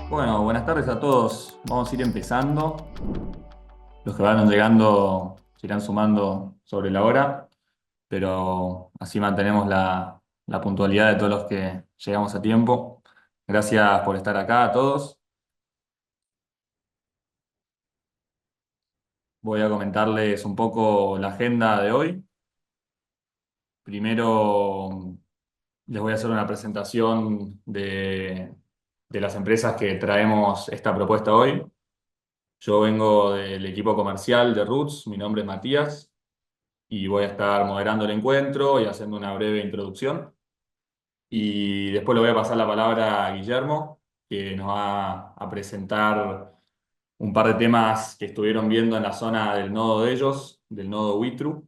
Bueno, buenas tardes a todos. Vamos a ir empezando. Los que van llegando se irán sumando sobre la hora, pero así mantenemos la puntualidad de todos los que llegamos a tiempo. Gracias por estar acá a todos. Voy a comentarles un poco la agenda de hoy. Primero les voy a hacer una presentación de las empresas que traemos esta propuesta hoy. Yo vengo del equipo comercial de Roots, mi nombre es Matías. Y voy a estar moderando el encuentro y haciendo una breve introducción. Y después le voy a pasar la palabra a Guillermo, que nos va a presentar un par de temas que estuvieron viendo en la zona del nodo de ellos, del nodo Witru.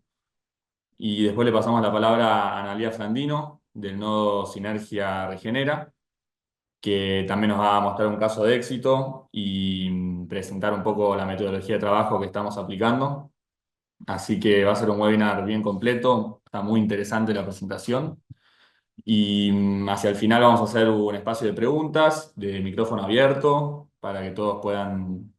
Y después le pasamos la palabra a Analía Flandino, del nodo Sinergia Regenera, que también nos va a mostrar un caso de éxito y presentar un poco la metodología de trabajo que estamos aplicando. Así que va a ser un webinar bien completo, está muy interesante la presentación. Y hacia el final vamos a hacer un espacio de preguntas, de micrófono abierto, para que todos puedan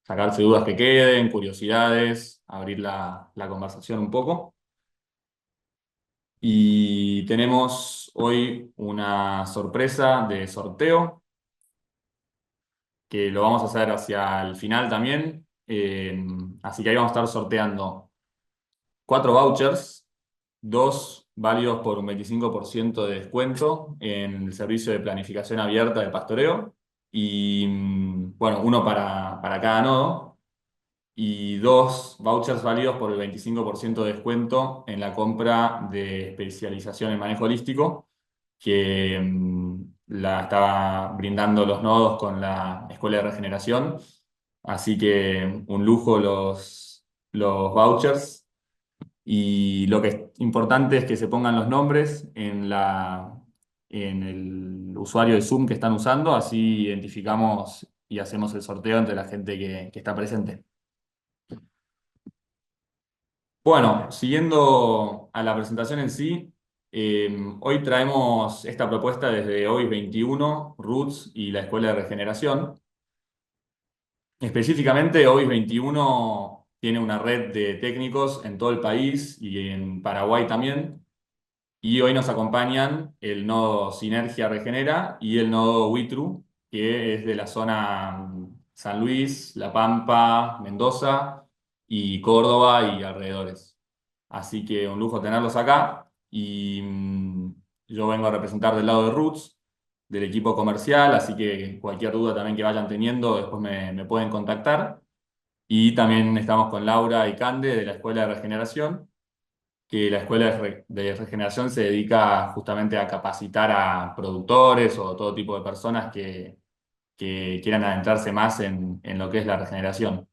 sacarse dudas que queden, curiosidades, abrir la conversación un poco. Y tenemos hoy una sorpresa de sorteo, que lo vamos a hacer hacia el final también. Así que ahí vamos a estar sorteando 4 vouchers, dos válidos por un 25% de descuento en el servicio de planificación abierta de pastoreo. Y bueno, uno para cada nodo. Y dos vouchers válidos por el 25% de descuento en la compra de especialización en manejo holístico, que la estaba brindando los nodos con la Escuela de Regeneración. Así que un lujo los vouchers. Y lo que es importante es que se pongan los nombres en el usuario de Zoom que están usando, así identificamos y hacemos el sorteo entre la gente que está presente. Bueno, siguiendo a la presentación en sí, hoy traemos esta propuesta desde hoy 21, Roots y la Escuela de Regeneración. Específicamente, hoy 21 tiene una red de técnicos en todo el país y en Paraguay también. Y hoy nos acompañan el nodo Sinergia Regenera y el nodo Witru, que es de la zona San Luis, La Pampa, Mendoza y Córdoba y alrededores. Así que un lujo tenerlos acá. Y yo vengo a representar del lado de Roots, del equipo comercial, así que cualquier duda también que vayan teniendo, después me pueden contactar. Y también estamos con Laura y Cande de la Escuela de Regeneración, que la Escuela de Regeneración se dedica justamente a capacitar a productores o todo tipo de personas que quieran adentrarse más en lo que es la regeneración.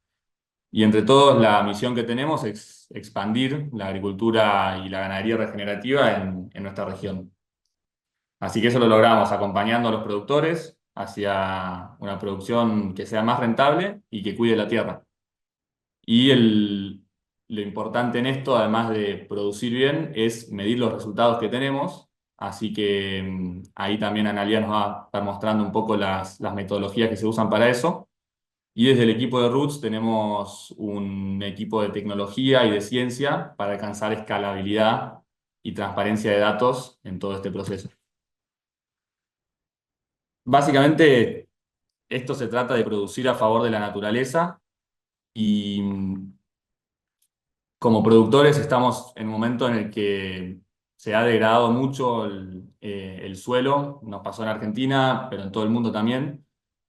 Y entre todos, la misión que tenemos es expandir la agricultura y la ganadería regenerativa en nuestra región. Así que eso lo logramos acompañando a los productores hacia una producción que sea más rentable y que cuide la tierra. Y lo importante en esto, además de producir bien, es medir los resultados que tenemos. Así que ahí también Analia nos va a estar mostrando un poco las metodologías que se usan para eso. Y desde el equipo de Roots tenemos un equipo de tecnología y de ciencia para alcanzar escalabilidad y transparencia de datos en todo este proceso. Básicamente, esto se trata de producir a favor de la naturaleza y como productores estamos en un momento en el que se ha degradado mucho el suelo, nos pasó en Argentina, pero en todo el mundo también,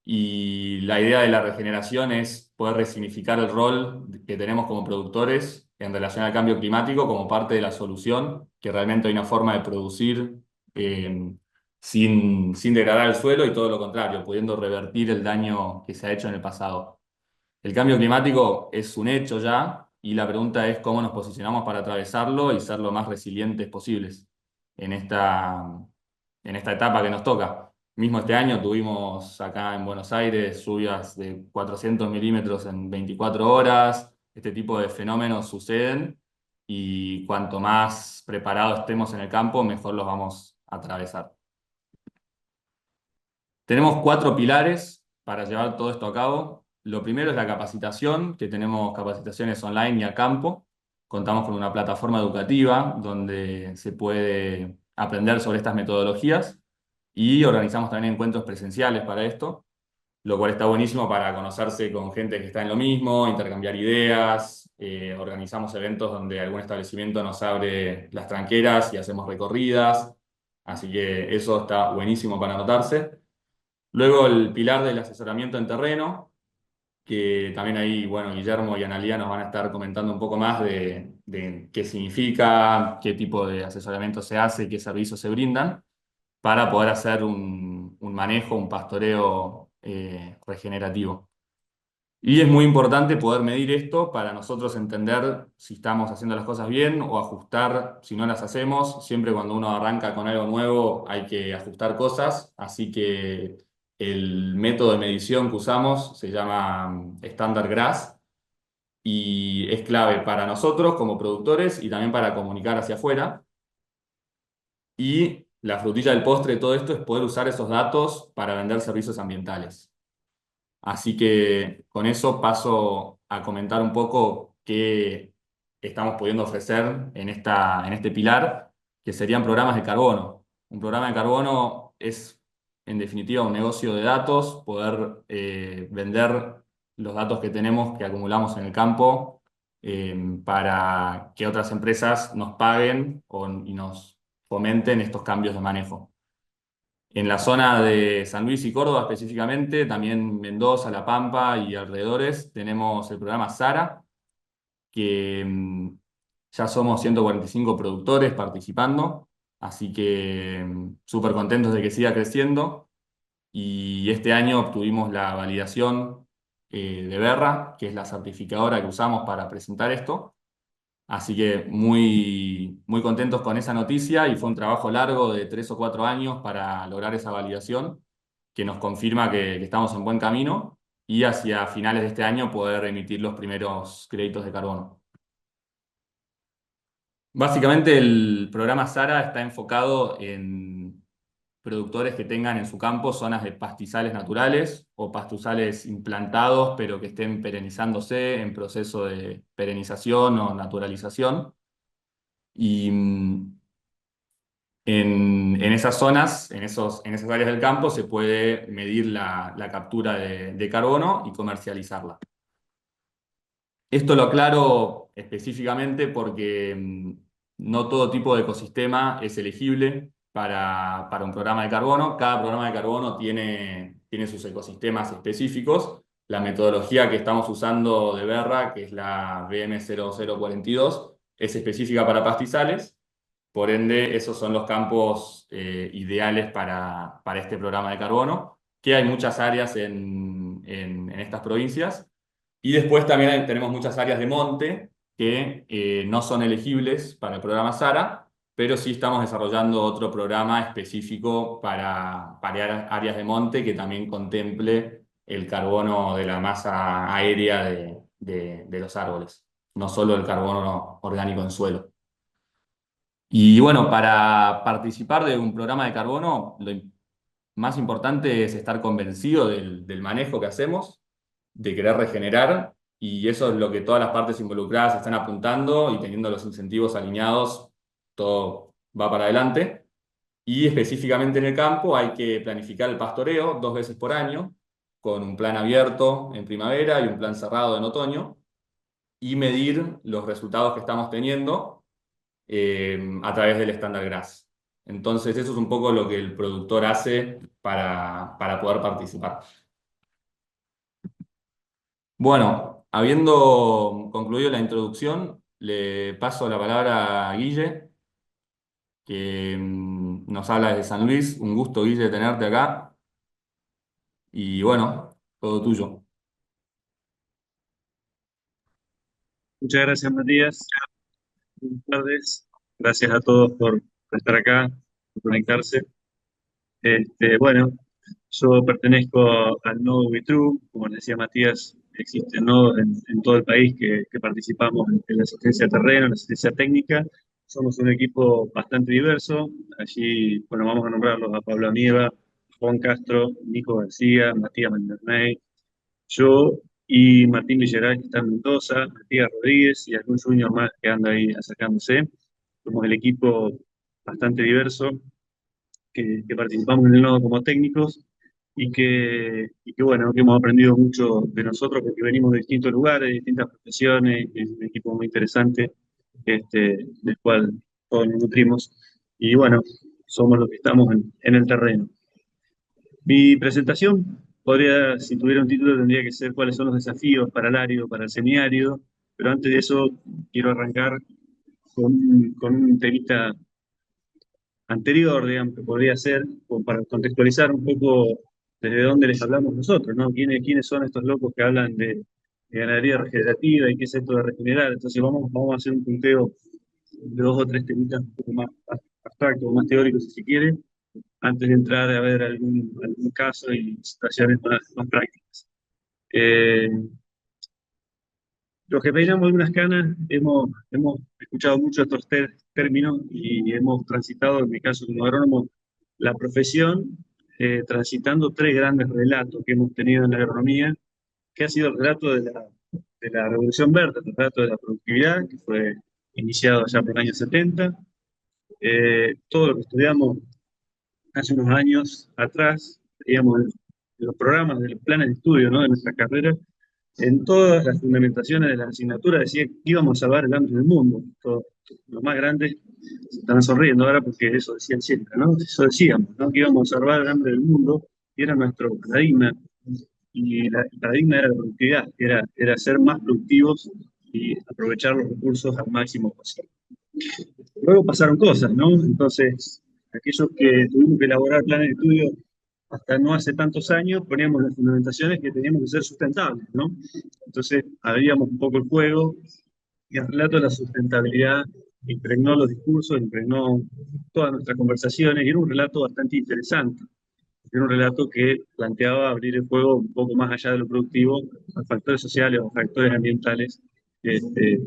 y la idea de la regeneración es poder resignificar el rol que tenemos como productores en relación al cambio climático como parte de la solución, que realmente hay una forma de producir eh, sin degradar el suelo y todo lo contrario, pudiendo revertir el daño que se ha hecho en el pasado. El cambio climático es un hecho ya y la pregunta es cómo nos posicionamos para atravesarlo y ser lo más resilientes posibles en esta etapa que nos toca. Mismo este año tuvimos acá en Buenos Aires lluvias de 400 milímetros en 24 horas. Este tipo de fenómenos suceden y cuanto más preparados estemos en el campo, mejor los vamos a atravesar. Tenemos cuatro pilares para llevar todo esto a cabo. Lo primero es la capacitación, que tenemos capacitaciones online y a campo. Contamos con una plataforma educativa donde se puede aprender sobre estas metodologías y organizamos también encuentros presenciales para esto, lo cual está buenísimo para conocerse con gente que está en lo mismo, intercambiar ideas. Organizamos eventos donde algún establecimiento nos abre las tranqueras y hacemos recorridas, así que eso está buenísimo para anotarse. Luego el pilar del asesoramiento en terreno, que también ahí, bueno, Guillermo y Analía nos van a estar comentando un poco más de qué significa, qué tipo de asesoramiento se hace, qué servicios se brindan, para poder hacer un manejo, un pastoreo regenerativo. Y es muy importante poder medir esto para nosotros entender si estamos haciendo las cosas bien o ajustar si no las hacemos. Siempre cuando uno arranca con algo nuevo hay que ajustar cosas, así que el método de medición que usamos se llama Standard Grass y es clave para nosotros como productores y también para comunicar hacia afuera. Y la frutilla del postre de todo esto es poder usar esos datos para vender servicios ambientales. Así que con eso paso a comentar un poco qué estamos pudiendo ofrecer en este pilar, que serían programas de carbono. Un programa de carbono es, en definitiva, un negocio de datos, poder vender los datos que tenemos, que acumulamos en el campo, para que otras empresas nos paguen y nos fomenten estos cambios de manejo. En la zona de San Luis y Córdoba específicamente, también Mendoza, La Pampa y alrededores, tenemos el programa SARA, que ya somos 145 productores participando, así que súper contentos de que siga creciendo. Y este año obtuvimos la validación de Berra, que es la certificadora que usamos para presentar esto. Así que muy, muy contentos con esa noticia y fue un trabajo largo de 3 o 4 años para lograr esa validación que nos confirma que estamos en buen camino y hacia finales de este año poder emitir los primeros créditos de carbono. Básicamente el programa SARA está enfocado en productores que tengan en su campo zonas de pastizales naturales o pastizales implantados pero que estén perenizándose en proceso de perenización o naturalización. Y en esas zonas, en esas áreas del campo, se puede medir la captura de carbono y comercializarla. Esto lo aclaro específicamente porque no todo tipo de ecosistema es elegible para un programa de carbono. Cada programa de carbono tiene sus ecosistemas específicos. La metodología que estamos usando de Berra, que es la BM0042, es específica para pastizales. Por ende, esos son los campos ideales para este programa de carbono, que hay muchas áreas en estas provincias. Y después también tenemos muchas áreas de monte que no son elegibles para el programa SARA, pero sí estamos desarrollando otro programa específico para áreas de monte que también contemple el carbono de la masa aérea de los árboles, no solo el carbono orgánico en suelo. Y bueno, para participar de un programa de carbono, más importante es estar convencido del manejo que hacemos, de querer regenerar, y eso es lo que todas las partes involucradas están apuntando y teniendo los incentivos alineados, todo va para adelante. Y específicamente en el campo hay que planificar el pastoreo 2 veces por año, con un plan abierto en primavera y un plan cerrado en otoño, y medir los resultados que estamos teniendo a través del estándar GRAS. Entonces, eso es un poco lo que el productor hace para poder participar. Bueno, habiendo concluido la introducción, le paso la palabra a Guille, que nos habla desde San Luis. Un gusto, Guille, tenerte acá. Y bueno, todo tuyo. Muchas gracias, Matías. Buenas tardes. Gracias a todos por estar acá, por conectarse. Bueno, yo pertenezco al nodo WeTrue. Como les decía Matías, existen nodos en todo el país que participamos en la asistencia de terreno, en la asistencia técnica. Somos un equipo bastante diverso. Allí, bueno, vamos a nombrarlos a Pablo Amieva, Juan Castro, Nico García, Matías Mandernay, yo y Martín Villeral, que está en Mendoza, Matías Rodríguez y algún junior más que anda ahí acercándose. Somos el equipo bastante diverso que participamos en el nodo como técnicos y que bueno, que hemos aprendido mucho de nosotros porque venimos de distintos lugares, de distintas profesiones, es un equipo muy interesante, del cual todos nos nutrimos. Y bueno, somos los que estamos en el terreno. Mi presentación podría, si tuviera un título, tendría que ser cuáles son los desafíos para el árido, para el semiárido, pero antes de eso quiero arrancar con un temita anterior, digamos, que podría ser, como para contextualizar un poco desde dónde les hablamos nosotros, ¿no? ¿Quiénes son estos locos que hablan de ganadería regenerativa y qué es esto de regenerar? Entonces vamos a hacer un punteo de dos o tres temitas un poco más abstractos, más teóricos, si se quiere, antes de entrar a ver algún caso y situaciones más prácticas. Eh, los que peinamos algunas canas hemos escuchado mucho estos términos y hemos transitado, en mi caso como agrónomo, la profesión transitando tres grandes relatos que hemos tenido en la agronomía, que ha sido el relato de la Revolución Verde, el relato de la productividad, que fue iniciado ya por el año 70, todo lo que estudiamos hace unos años atrás, digamos, en los programas, de los planes de estudio, ¿no? De nuestra carrera, en todas las fundamentaciones de la asignatura decía que íbamos a salvar el hambre del mundo. Los más grandes se están sonriendo ahora porque eso decían siempre, ¿no? Eso decíamos, ¿no? Que íbamos a salvar el hambre del mundo y era nuestro paradigma. Y el paradigma era la productividad, era ser más productivos y aprovechar los recursos al máximo posible. Luego pasaron cosas, ¿no? Entonces, aquellos que tuvimos que elaborar planes de estudio hasta no hace tantos años, poníamos las fundamentaciones que teníamos que ser sustentables, ¿no? Entonces, abríamos un poco el juego y el relato de la sustentabilidad impregnó los discursos, impregnó todas nuestras conversaciones y era un relato bastante interesante. Era un relato que planteaba abrir el juego un poco más allá de lo productivo, a factores sociales o factores ambientales, este,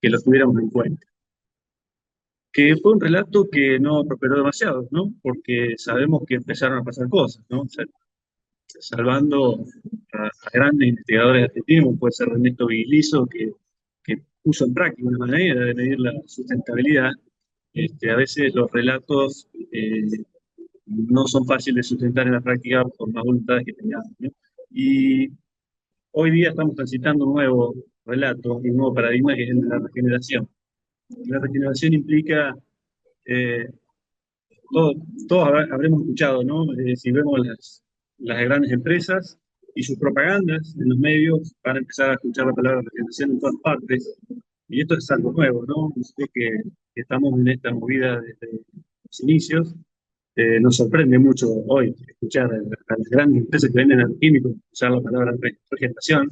que los tuviéramos en cuenta, que fue un relato que no prosperó demasiado, ¿no? Porque sabemos que empezaron a pasar cosas, ¿no? O sea, salvando a grandes investigadores argentinos, como puede ser Ernesto Vigliso, que puso en práctica una manera de medir la sustentabilidad. A veces los relatos no son fáciles de sustentar en la práctica por más voluntades que tengamos, ¿no? Y hoy día estamos transitando un nuevo relato, un nuevo paradigma que es el de la regeneración. La regeneración implica eh, todo- todos habremos escuchado, ¿no? Si vemos las grandes empresas y sus propagandas en los medios, van a empezar a escuchar la palabra regeneración en todas partes. Y esto es algo nuevo, ¿no? Nosotros que estamos en esta movida desde los inicios, nos sorprende mucho hoy escuchar a las grandes empresas que venden agroquímicos usar la palabra regeneración.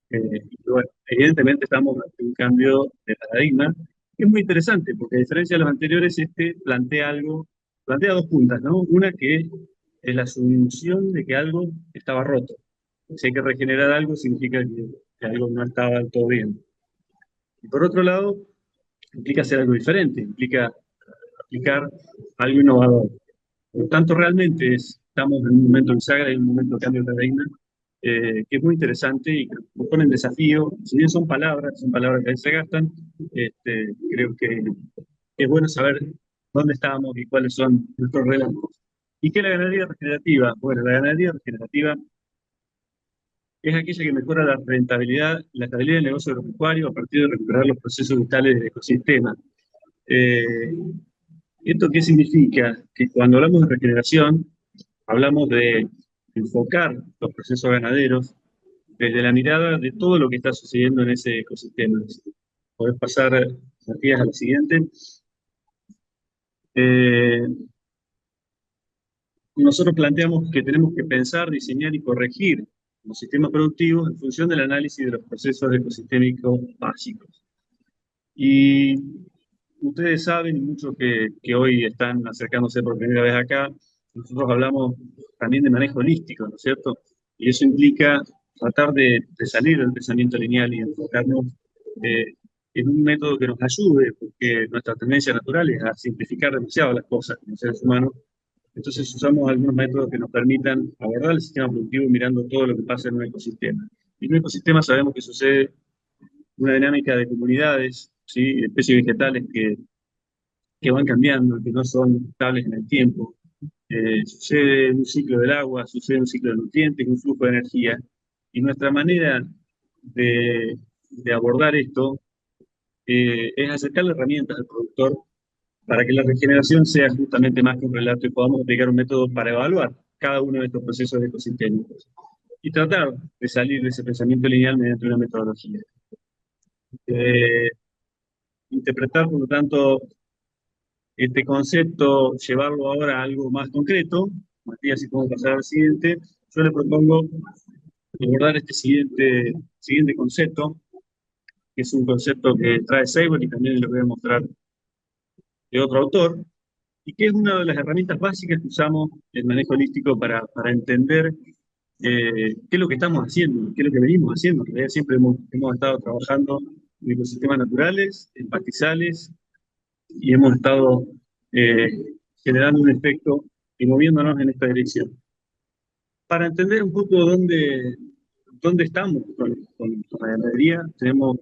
Y bueno, evidentemente estamos ante un cambio de paradigma que es muy interesante, porque a diferencia de los anteriores, plantea dos puntas, ¿no? Una que es la asunción de que algo estaba roto. Si hay que regenerar algo, significa que algo no estaba del todo bien. Y por otro lado, implica hacer algo diferente, implica aplicar algo innovador. Por lo tanto, realmente estamos en un momento bisagra y en un momento de cambio de paradigma que es muy interesante y que nos pone en desafío. Si bien son palabras que se gastan, creo que es bueno saber dónde estamos y cuáles son nuestros relatos. ¿Y qué es la ganadería regenerativa? Bueno, la ganadería regenerativa es aquella que mejora la rentabilidad, la estabilidad del negocio agropecuario a partir de recuperar los procesos vitales del ecosistema. Eh, ¿Esto qué significa? Que cuando hablamos de regeneración, hablamos de enfocar los procesos ganaderos desde la mirada de todo lo que está sucediendo en ese ecosistema. Podés pasar, Matías, a la siguiente. Eh, Nosotros planteamos que tenemos que pensar, diseñar y corregir los sistemas productivos en función del análisis de los procesos ecosistémicos básicos. Y ustedes saben, y muchos que hoy están acercándose por primera vez acá, nosotros hablamos también de manejo holístico, ¿no es cierto? Y eso implica tratar de salir del pensamiento lineal y enfocarnos en un método que nos ayude, porque nuestra tendencia natural es a simplificar demasiado las cosas como seres humanos, Entonces usamos algunos métodos que nos permitan abordar el sistema productivo mirando todo lo que pasa en un ecosistema. Y en un ecosistema sabemos que sucede una dinámica de comunidades, ¿sí? De especies vegetales que van cambiando, que no son estables en el tiempo. Sucede un ciclo del agua, sucede un ciclo de nutrientes, un flujo de energía. Y nuestra manera de abordar esto es acercarle herramientas al productor para que la regeneración sea justamente más que un relato y podamos aplicar un método para evaluar cada uno de estos procesos ecosistémicos y tratar de salir de ese pensamiento lineal mediante una metodología. Eh, Interpretar, por lo tanto, este concepto, llevarlo ahora a algo más concreto. Matías, si podemos pasar al siguiente, yo le propongo abordar este siguiente concepto, que es un concepto que trae Seibel y también lo voy a mostrar de otro autor, y que es una de las herramientas básicas que usamos en manejo holístico para entender qué es lo que estamos haciendo, qué es lo que venimos haciendo. En realidad siempre hemos estado trabajando en ecosistemas naturales, en pastizales, y hemos estado eh, generando un efecto y moviéndonos en esta dirección. Para entender un poco dónde estamos con la ganadería, tenemos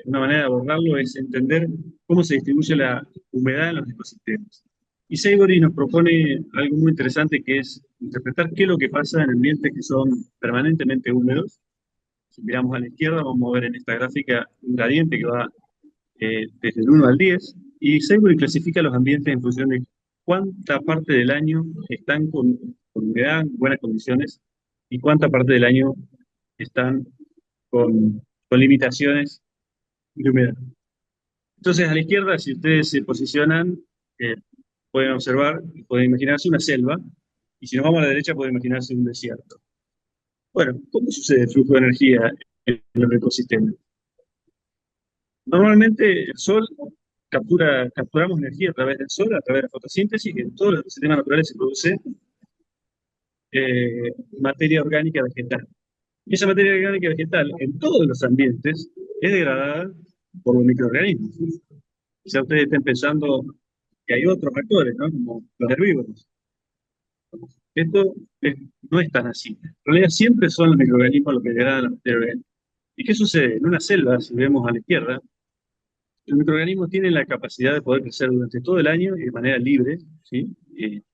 una manera de abordarlo es entender cómo se distribuye la humedad en los ecosistemas. Y Seibory nos propone algo muy interesante que es interpretar qué es lo que pasa en ambientes que son permanentemente húmedos. Si miramos a la izquierda, vamos a ver en esta gráfica un gradiente que va desde el 1 al 10, y Seibory clasifica los ambientes en función de cuánta parte del año están con humedad, en buenas condiciones, y cuánta parte del año están con limitaciones de humedad. Entonces, a la izquierda, si ustedes se posicionan, eh, pueden observar, pueden imaginarse una selva, y si nos vamos a la derecha, pueden imaginarse un desierto. Bueno, ¿cómo sucede el flujo de energía en el ecosistema? Normalmente el sol capturamos energía a través del sol, a través de la fotosíntesis, y en todos los sistemas naturales se produce materia orgánica vegetal. Y esa materia orgánica vegetal en todos los ambientes es degradada por los microorganismos. Quizá ustedes estén pensando que hay otros factores, ¿no? Como los herbívoros. Esto no es tan así. En realidad siempre son los microorganismos los que degradan la materia orgánica. ¿Y qué sucede? En una selva, si vemos a la izquierda, los microorganismos tienen la capacidad de poder crecer durante todo el año y de manera libre, ¿sí?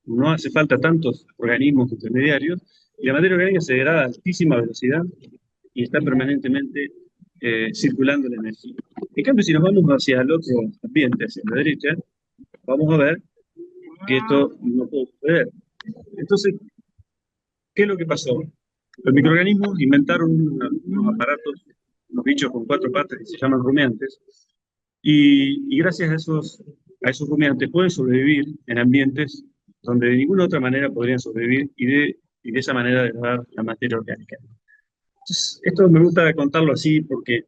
No hace falta tantos organismos intermediarios, y la materia orgánica se degrada a altísima velocidad y está permanentemente circulando la energía. En cambio, si nos vamos hacia el otro ambiente, hacia la derecha, vamos a ver que esto no puede suceder. Entonces, ¿qué es lo que pasó? Los microorganismos inventaron unos aparatos, unos bichos con cuatro patas que se llaman rumiantes, y gracias a esos rumiantes pueden sobrevivir en ambientes donde de ninguna otra manera podrían sobrevivir y de esa manera degradar la materia orgánica. Entonces, esto me gusta contarlo así porque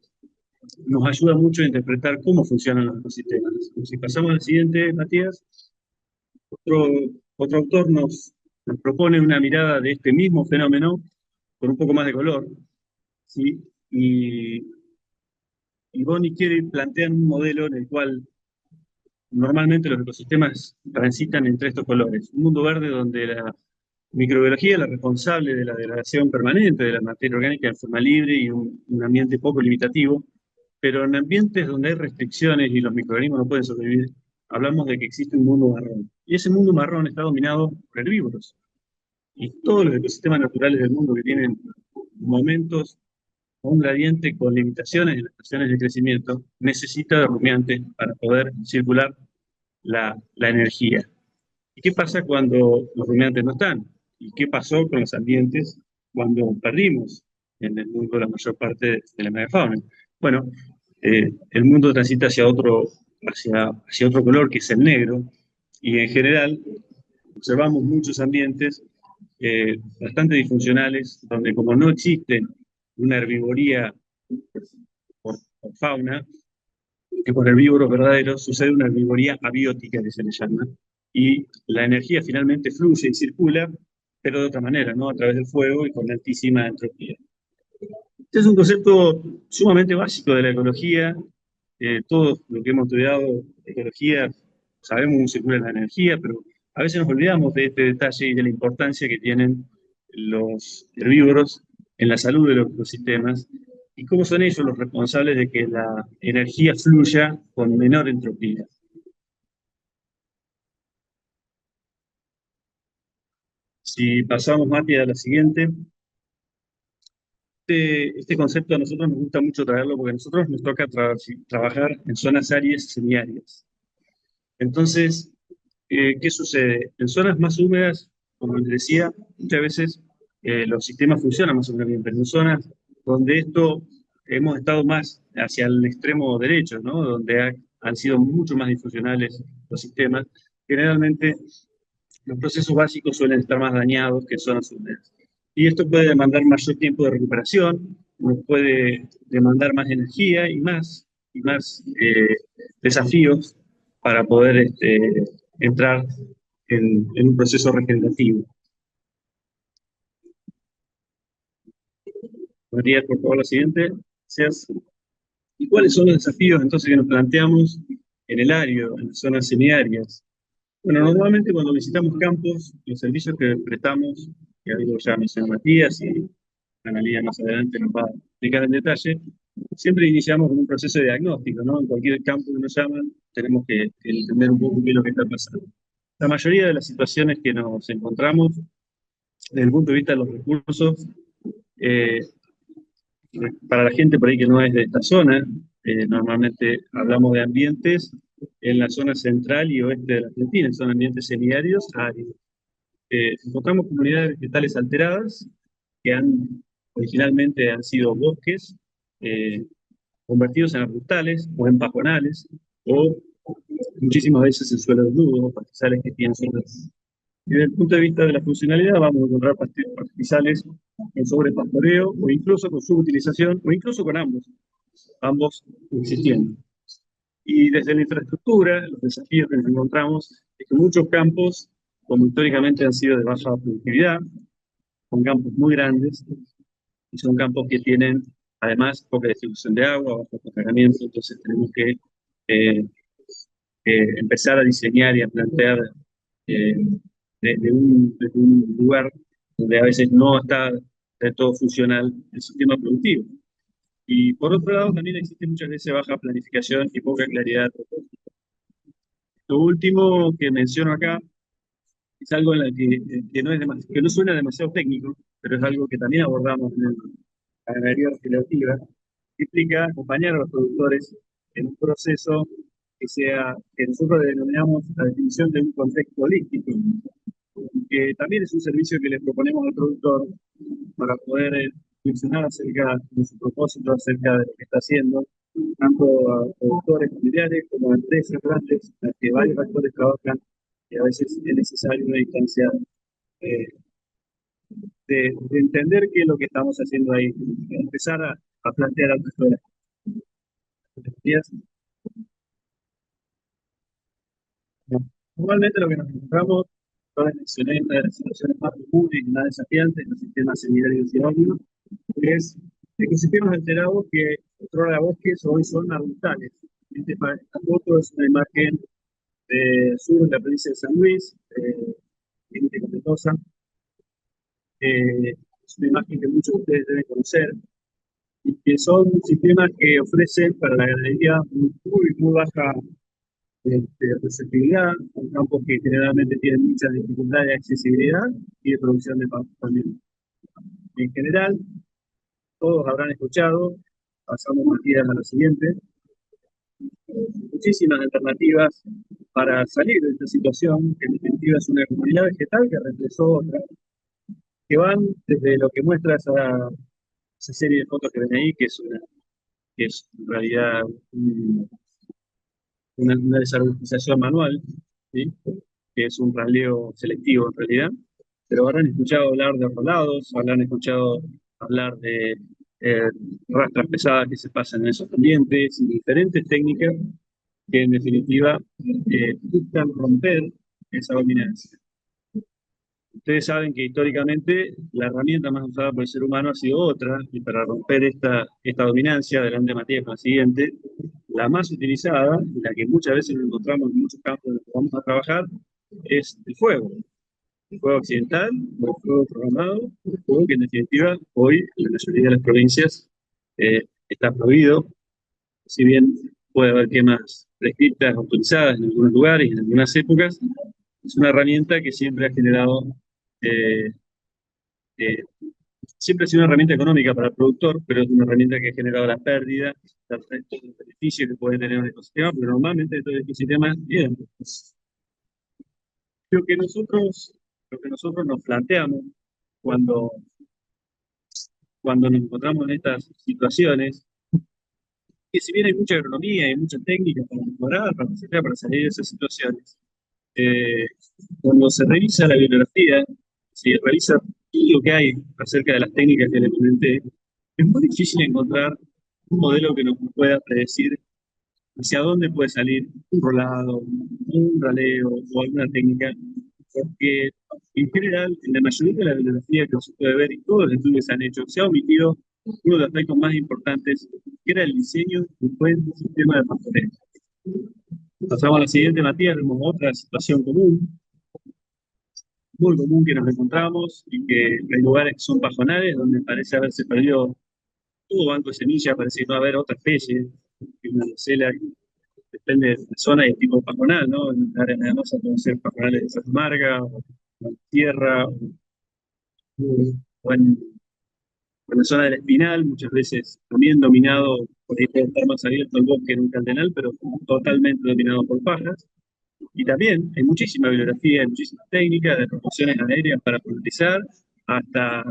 nos ayuda mucho a interpretar cómo funcionan los ecosistemas. Si pasamos al siguiente, Matías, otro, otro autor nos propone una mirada de este mismo fenómeno con un poco más de color, ¿sí? Y Bonnie y Kerry plantean un modelo en el cual normalmente los ecosistemas transitan entre estos colores. Un mundo verde donde la microbiología es la responsable de la degradación permanente de la materia orgánica en forma libre y un ambiente poco limitativo, pero en ambientes donde hay restricciones y los microorganismos no pueden sobrevivir, hablamos de que existe un mundo marrón. Y ese mundo marrón está dominado por herbívoros. Y todos los ecosistemas naturales del mundo que tienen momentos o un gradiente con limitaciones en las estaciones de crecimiento necesita de rumiantes para poder circular la energía. ¿Y qué pasa cuando los rumiantes no están? ¿Y qué pasó con los ambientes cuando perdimos en el mundo la mayor parte de la megafauna? Bueno, el mundo transita hacia otro color, que es el negro, y en general observamos muchos ambientes bastante disfuncionales, donde como no existe una herbivoría por fauna, que por herbívoros verdaderos sucede una herbivoría abiótica, que se le llama, y la energía finalmente fluye y circula, pero de otra manera, ¿no? A través del fuego y con altísima entropía. Este es un concepto sumamente básico de la ecología. Todo lo que hemos estudiado de ecología sabemos cómo circula la energía, pero a veces nos olvidamos de este detalle y de la importancia que tienen los herbívoros en la salud de los ecosistemas y cómo son ellos los responsables de que la energía fluya con menor entropía. Si pasamos, Mati, a la siguiente. Este concepto a nosotros nos gusta mucho traerlo porque a nosotros nos toca trabajar en zonas áridas y semiáridas. Entonces, ¿qué sucede? En zonas más húmedas, como les decía, muchas veces los sistemas funcionan más o menos bien, pero en zonas donde esto hemos estado más hacia el extremo derecho, ¿no? Donde han sido mucho más disfuncionales los sistemas, generalmente los procesos básicos suelen estar más dañados que en zonas húmedas. Y esto puede demandar mayor tiempo de recuperación, nos puede demandar más energía y más desafíos para poder entrar en un proceso regenerativo. María, por favor, la siguiente. Gracias. ¿Y cuáles son los desafíos entonces que nos planteamos en el área, en las zonas semiáridas? Bueno, normalmente cuando visitamos campos, los servicios que prestamos, que algo ya mencionó Matías y Analía más adelante nos va a explicar en detalle, siempre iniciamos con un proceso de diagnóstico, ¿no? En cualquier campo que nos llaman, tenemos que entender un poco qué es lo que está pasando. La mayoría de las situaciones que nos encontramos, desde el punto de vista de los recursos, eh, para la gente por ahí que no es de esta zona, normalmente hablamos de ambientes en la zona central y oeste de la Argentina, son ambientes semiáridos, áridos. Encontramos comunidades vegetales alteradas que originalmente han sido bosques eh, convertidos en arbustales o en pajonales, o muchísimas veces en suelos nudos, pastizales que tienen zonas. Y desde el punto de vista de la funcionalidad, vamos a encontrar pastizales en sobrepastoreo o incluso con subutilización o incluso con ambos existiendo. Y desde la infraestructura, los desafíos que nos encontramos es que muchos campos, como históricamente han sido de baja productividad, son campos muy grandes y son campos que tienen además poca distribución de agua, bajo cargamiento, entonces tenemos que eh, empezar a diseñar y a plantear eh, desde un lugar donde a veces no está del todo funcional el sistema productivo. Y por otro lado, también existe muchas veces baja planificación y poca claridad. Lo último que menciono acá es algo en la que no suena demasiado técnico, pero es algo que también abordamos en la ganadería regenerativa, que implica acompañar a los productores en un proceso que nosotros denominamos la definición de un contexto holístico, que también es un servicio que le proponemos al productor para poder reflexionar acerca de su propósito, acerca de lo que está haciendo, tanto a productores familiares como a empresas grandes, en las que varios actores trabajan, y a veces es necesario una distancia eh, de entender qué es lo que estamos haciendo ahí, empezar a plantear algo de las. Normalmente lo que nos encontramos, yo les mencioné una de las situaciones más comunes y más desafiantes en los sistemas semiáridos y áridos, es ecosistemas alterados que controlan bosques hoy son arbustales. Esta foto es una imagen del sur de la provincia de San Luis, límite con Mendoza. Es una imagen que muchos de ustedes deben conocer y que son sistemas que ofrecen para la ganadería muy baja receptividad, son campos que generalmente tienen muchas dificultades de accesibilidad y de producción de pasto también. En general, todos habrán escuchado, pasamos Matías a la siguiente, muchísimas alternativas para salir de esta situación, que en definitiva es una comunidad vegetal que reemplazó otra, que van desde lo que muestra esa serie de fotos que ven ahí, que es en realidad una desarborización manual, ¿sí? Que es un raleo selectivo en realidad, pero habrán escuchado hablar de rolados, habrán escuchado hablar de rastras pesadas que se pasan en esos ambientes y diferentes técnicas que en definitiva buscan romper esa dominancia. Ustedes saben que históricamente la herramienta más usada por el ser humano ha sido otra, y para romper esta dominancia, adelante Matías con la siguiente, la más utilizada, y la que muchas veces nos encontramos en muchos campos donde vamos a trabajar, es el fuego accidental, o el fuego programado, el fuego que en definitiva hoy en la mayoría de las provincias está prohibido, si bien puede haber quemas prescritas, autorizadas en algunos lugares y en algunas épocas, es una herramienta que siempre ha generado, eh, eh, siempre ha sido una herramienta económica para el productor, pero es una herramienta que ha generado la pérdida del resto del beneficio que puede tener un ecosistema, pero normalmente todo el ecosistema es bien. Lo que nosotros, lo que nosotros nos planteamos cuando, cuando nos encontramos en estas situaciones, que si bien hay mucha agronomía y muchas técnicas para mejorar, para etcétera, para salir de esas situaciones, eh, cuando se revisa la bibliografía, se revisa todo lo que hay acerca de las técnicas que le comenté, es muy difícil encontrar un modelo que nos pueda predecir hacia dónde puede salir un rolado, un raleo o alguna técnica, porque en general, en la mayoría de la bibliografía que se puede ver y todos los estudios que se han hecho, se ha omitido uno de los aspectos más importantes, que era el diseño de un buen sistema de pastoreo. Pasamos a la siguiente, Matías, vemos otra situación común, muy común que nos encontramos y que hay lugares que son pajonales donde parece haberse perdido todo banco de semillas, parece que no va a haber otra especie, que una gacela que depende de la zona y el tipo de pajonal, ¿no? En áreas nevanosas pueden ser pajonales de Santa Marga, o en tierra, o en la zona del Espinal, muchas veces también dominado, por ahí puede estar más abierto el bosque en un cardenal, pero totalmente dominado por pajas. Y también hay muchísima bibliografía, hay muchísimas técnicas de proporciones aéreas para polarizar, hasta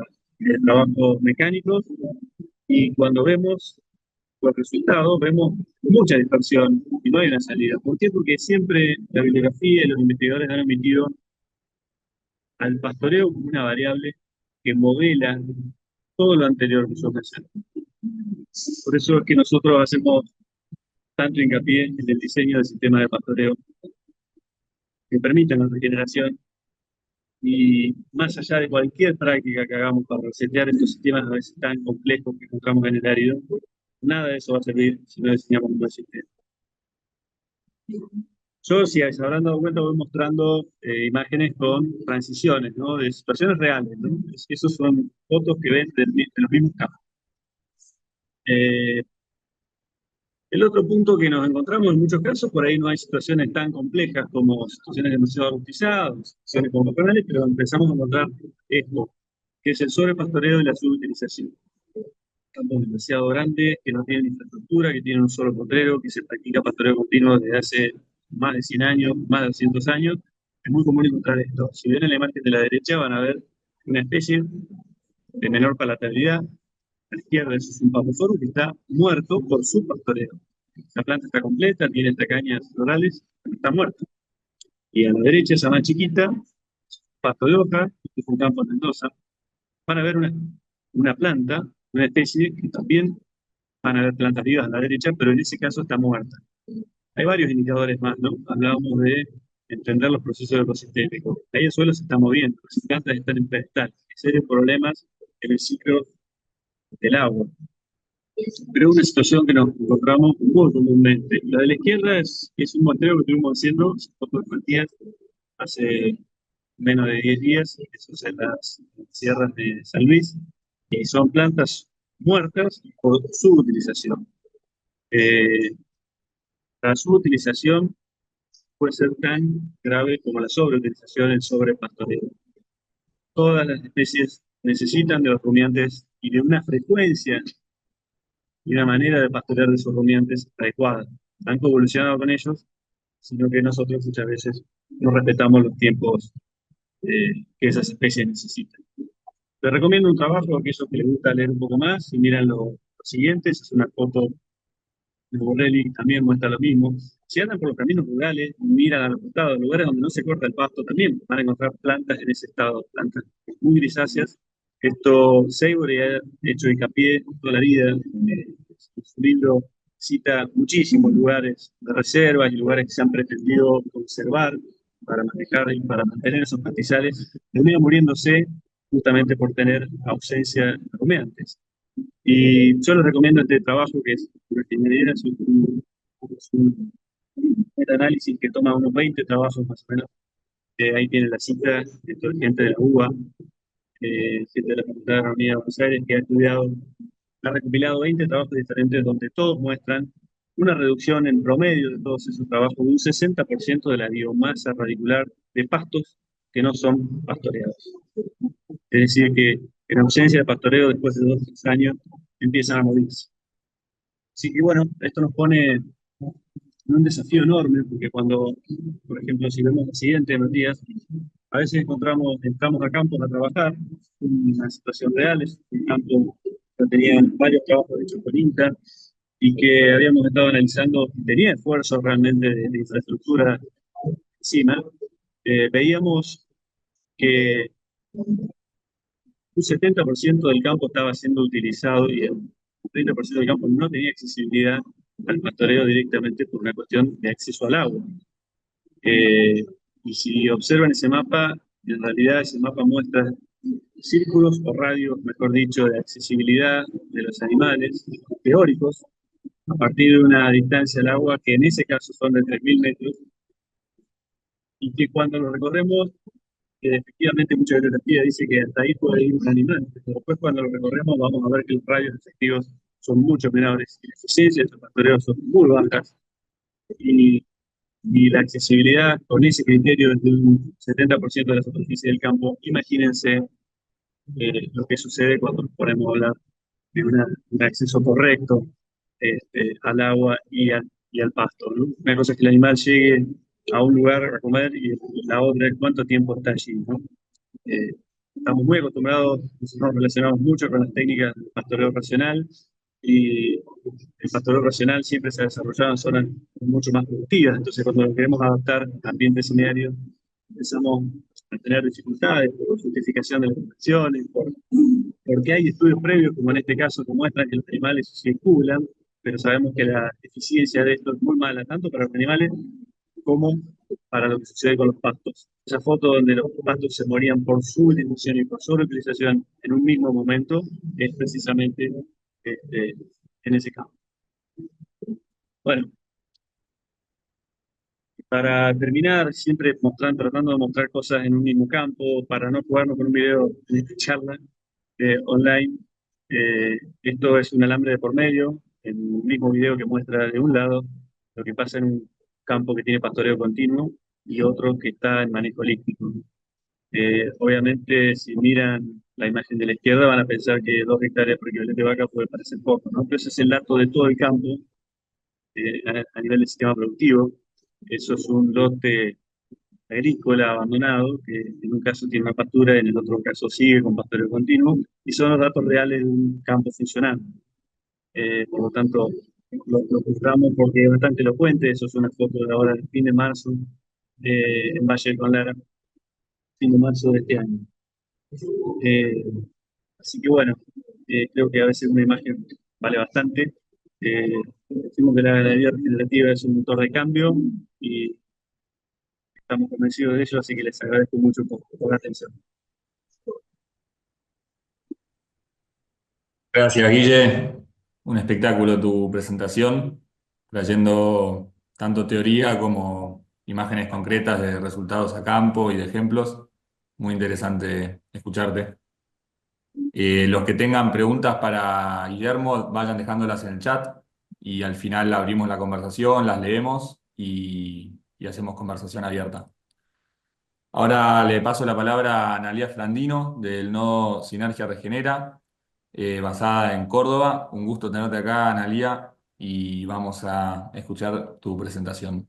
trabajos mecánicos. Y cuando vemos los resultados, vemos mucha dispersión y no hay una salida. ¿Por qué? Porque siempre la bibliografía y los investigadores han omitido al pastoreo como una variable que modela todo lo anterior que yo mencioné. Por eso es que nosotros hacemos tanto hincapié en el diseño del sistema de pastoreo que permite la regeneración y más allá de cualquier práctica que hagamos para resetear estos sistemas a veces tan complejos que encontramos en el árido, nada de eso va a servir si no diseñamos un buen sistema. Yo, si se habrán dado cuenta, voy mostrando imágenes con transiciones, ¿no? De situaciones reales, ¿no? Esos son fotos que ven de los mismos campos. Eh, el otro punto que nos encontramos en muchos casos, por ahí no hay situaciones tan complejas como situaciones demasiado robustizadas, situaciones como canales, pero empezamos a encontrar esto, que es el sobrepastoreo y la subutilización. Campos demasiado grandes, que no tienen infraestructura, que tienen un solo potrero, que se practica pastoreo continuo desde hace más de 100 años, más de 200 años. Es muy común encontrar esto. Si ven en la imagen de la derecha van a ver una especie de menor palatabilidad. A la izquierda es un papoforo que está muerto por su pastoreo. La planta está completa, tiene tacañas florales, pero está muerta. Y a la derecha, esa más chiquita, pasto de hoja, que es un campo en Mendoza, van a ver una planta, una especie que también van a ver plantas vivas a la derecha, pero en ese caso está muerta. Hay varios indicadores más, ¿no? Hablábamos de entender los procesos ecosistémicos. Ahí el suelo se está moviendo, las plantas están en pedestal, hay serios problemas en el ciclo del agua. Pero una situación que nos encontramos muy comúnmente. La de la izquierda es un muestreo que estuvimos haciendo fotografías hace menos de 10 días, eso es en las sierras de San Luis, y son plantas muertas por subutilización. Eh, la subutilización puede ser tan grave como la sobreutilización, el sobrepastoreo. Todas las especies necesitan de los rumiantes y de una frecuencia y una manera de pastorear de esos rumiantes adecuada. Han evolucionado con ellos, sino que nosotros muchas veces no respetamos los tiempos que esas especies necesitan. Les recomiendo un trabajo a aquellos que les gusta leer un poco más y miran lo siguiente, es una foto de Borrelli, también muestra lo mismo. Si andan por los caminos rurales, miran a los costados, lugares donde no se corta el pasto también, van a encontrar plantas en ese estado, plantas muy grisáceas. Esto Seibre ha hecho hincapié toda la vida. Su libro cita muchísimos lugares de reservas y lugares que se han pretendido conservar para manejar y para mantener esos pastizales, terminan muriéndose justamente por tener ausencia de rumiantes. Y yo les recomiendo este trabajo que es una ingeniería, es un meta-análisis que toma unos 20 trabajos más o menos Ahí tiene la cita de toda la gente de la UBA, gente de la Facultad de Agronomía de Buenos Aires, que ha estudiado, ha recopilado 20 trabajos diferentes donde todos muestran una reducción en promedio de todos esos trabajos de un 60% de la biomasa radicular de pastos que no son pastoreados. Es decir, que en ausencia de pastoreo, después de 2 o 3 años, empiezan a morirse. Así que bueno, esto nos pone en un desafío enorme, porque cuando, por ejemplo, si vemos el siguiente, Matías, a veces entramos a campos a trabajar, una situación real, es un campo que tenían varios trabajos hechos por INTA y que habíamos estado analizando, tenía esfuerzos realmente de infraestructura encima, veíamos que un 70% del campo estaba siendo utilizado y el 30% del campo no tenía accesibilidad al pastoreo directamente por una cuestión de acceso al agua. Eh, y si observan ese mapa, en realidad ese mapa muestra círculos o radios, mejor dicho, de accesibilidad de los animales teóricos a partir de una distancia al agua que en ese caso son de 3.000 metros y que cuando lo recorremos, efectivamente mucha bibliografía dice que hasta ahí puede ir un animal, pero después cuando lo recorremos vamos a ver que los radios efectivos son mucho menores y la eficiencia de estos pastoreos son muy bajas y y la accesibilidad con ese criterio es de un 70% de la superficie del campo. Imagínense lo que sucede cuando nos ponemos a hablar de un acceso correcto al agua y al pasto, ¿no? Una cosa es que el animal llegue a un lugar a comer y la otra es cuánto tiempo está allí, ¿no? Eh, Estamos muy acostumbrados, nosotros nos relacionamos mucho con las técnicas del pastoreo racional y el pastoreo racional siempre se ha desarrollado en zonas mucho más productivas, entonces cuando lo queremos adaptar a ambientes semiáridos empezamos a tener dificultades por justificación de las inversiones, porque hay estudios previos, como en este caso, que muestran que los animales circulan, pero sabemos que la eficiencia de esto es muy mala, tanto para los animales como para lo que sucede con los pastos. Esa foto donde los pastos se morían por su utilización y por sobreutilización en un mismo momento es precisamente este, en ese campo. Bueno, para terminar, siempre tratando de mostrar cosas en un mismo campo, para no jugarnos con un video en esta charla online. Esto es un alambre de por medio, en un mismo video que muestra de un lado lo que pasa en un campo que tiene pastoreo continuo y otro que está en manejo holístico. Obviamente, si miran la imagen de la izquierda, van a pensar que 2 hectáreas por equivalente de vaca puede parecer poco, ¿no? Pero ese es el dato de todo el campo a nivel del sistema productivo. Eso es un lote agrícola abandonado, que en un caso tiene una pastura, en el otro caso sigue con pastoreo continuo, y son los datos reales de un campo funcionando. Por lo tanto, lo juzgamos porque es bastante elocuente. Eso es una foto de ahora del fin de marzo, en Valle del Conlara, fin de marzo de este año. Eh, Así que bueno, creo que a veces una imagen vale bastante. Eh, Decimos que la ganadería regenerativa es un motor de cambio y estamos convencidos de ello, así que les agradezco mucho por la atención. Gracias, Guille. Un espectáculo tu presentación, trayendo tanto teoría como imágenes concretas de resultados a campo y de ejemplos. Muy interesante escucharte. Los que tengan preguntas para Guillermo, vayan dejándolas en el chat y al final abrimos la conversación, las leemos y hacemos conversación abierta. Ahora le paso la palabra a Analía Flandino del nodo Sinergia Regenera, basada en Córdoba. Un gusto tenerte acá, Analía, y vamos a escuchar tu presentación.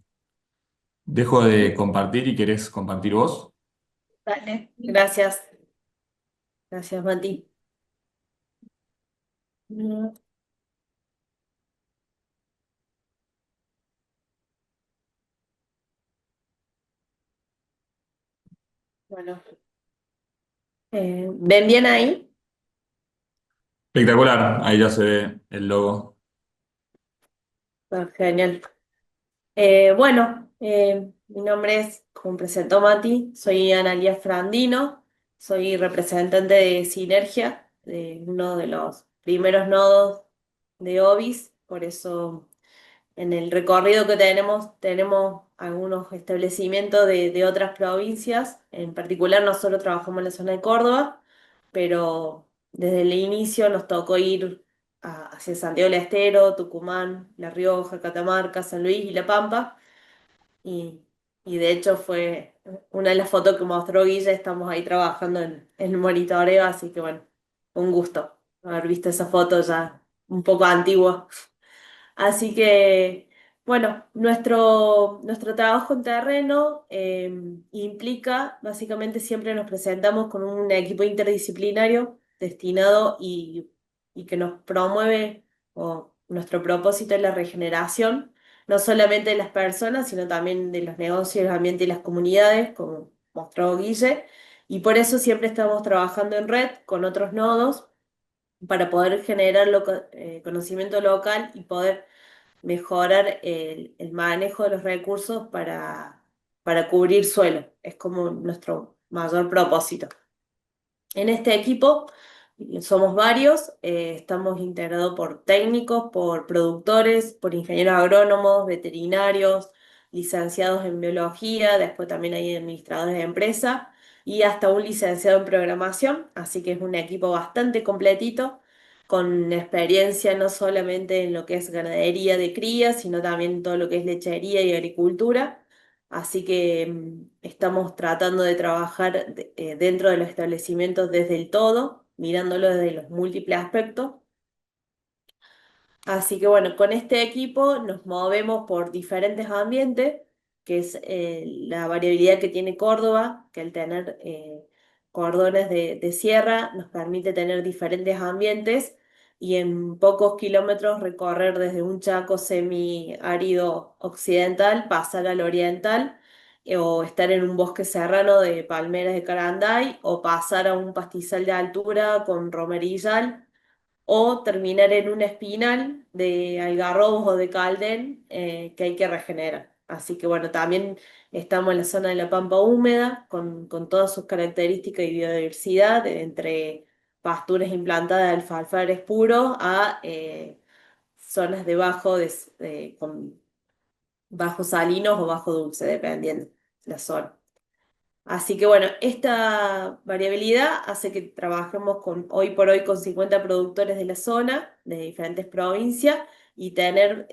Dejo de compartir y querés compartir vos. Dale, gracias. Gracias, Mati. Mm, Bueno, ¿ven bien ahí? Espectacular, ahí ya se ve el logo. Genial. Bueno, mi nombre es, como presentó Mati, soy Analía Frandino, soy representante de Sinergia, de uno de los primeros nodos de OBIS, por eso en el recorrido que tenemos algunos establecimientos de otras provincias. En particular, nosotros trabajamos en la zona de Córdoba, pero desde el inicio nos tocó ir hacia Santiago del Estero, Tucumán, La Rioja, Catamarca, San Luis y La Pampa. Y, y de hecho fue una de las fotos que mostró Guille, estamos ahí trabajando en el monitoreo, así que bueno, un gusto haber visto esa foto ya un poco antigua. Así que, bueno, nuestro trabajo en terreno implica, básicamente siempre nos presentamos con un equipo interdisciplinario destinado y que nos promueve, o nuestro propósito es la regeneración, no solamente de las personas, sino también de los negocios, el ambiente y las comunidades, como mostró Guille, y por eso siempre estamos trabajando en red con otros nodos para poder generar conocimiento local y poder mejorar el manejo de los recursos para cubrir suelo. Es como nuestro mayor propósito. En este equipo somos varios, estamos integrados por técnicos, por productores, por ingenieros agrónomos, veterinarios, licenciados en biología, después también hay administradores de empresa y hasta un licenciado en programación, así que es un equipo bastante completito, con experiencia no solamente en lo que es ganadería de cría, sino también en todo lo que es lechería y agricultura. Así que estamos tratando de trabajar dentro de los establecimientos desde el todo, mirándolo desde los múltiples aspectos. Así que bueno, con este equipo nos movemos por diferentes ambientes, que es la variabilidad que tiene Córdoba, que al tener cordones de sierra nos permite tener diferentes ambientes y en pocos kilómetros recorrer desde un Chaco semiárido occidental, pasar al oriental, o estar en un bosque serrano de palmeras de Caranday, o pasar a un pastizal de altura con romerillal o terminar en un espinal de algarrobos o de calden que hay que regenerar. Así que bueno, también estamos en la zona de la pampa húmeda con todas sus características y biodiversidad, entre pasturas implantadas de alfalfares puros a zonas de con bajos salinos o bajo dulce, dependiendo la zona. Así que bueno, esta variabilidad hace que trabajemos hoy por hoy con 50 productores de la zona, de diferentes provincias, y tener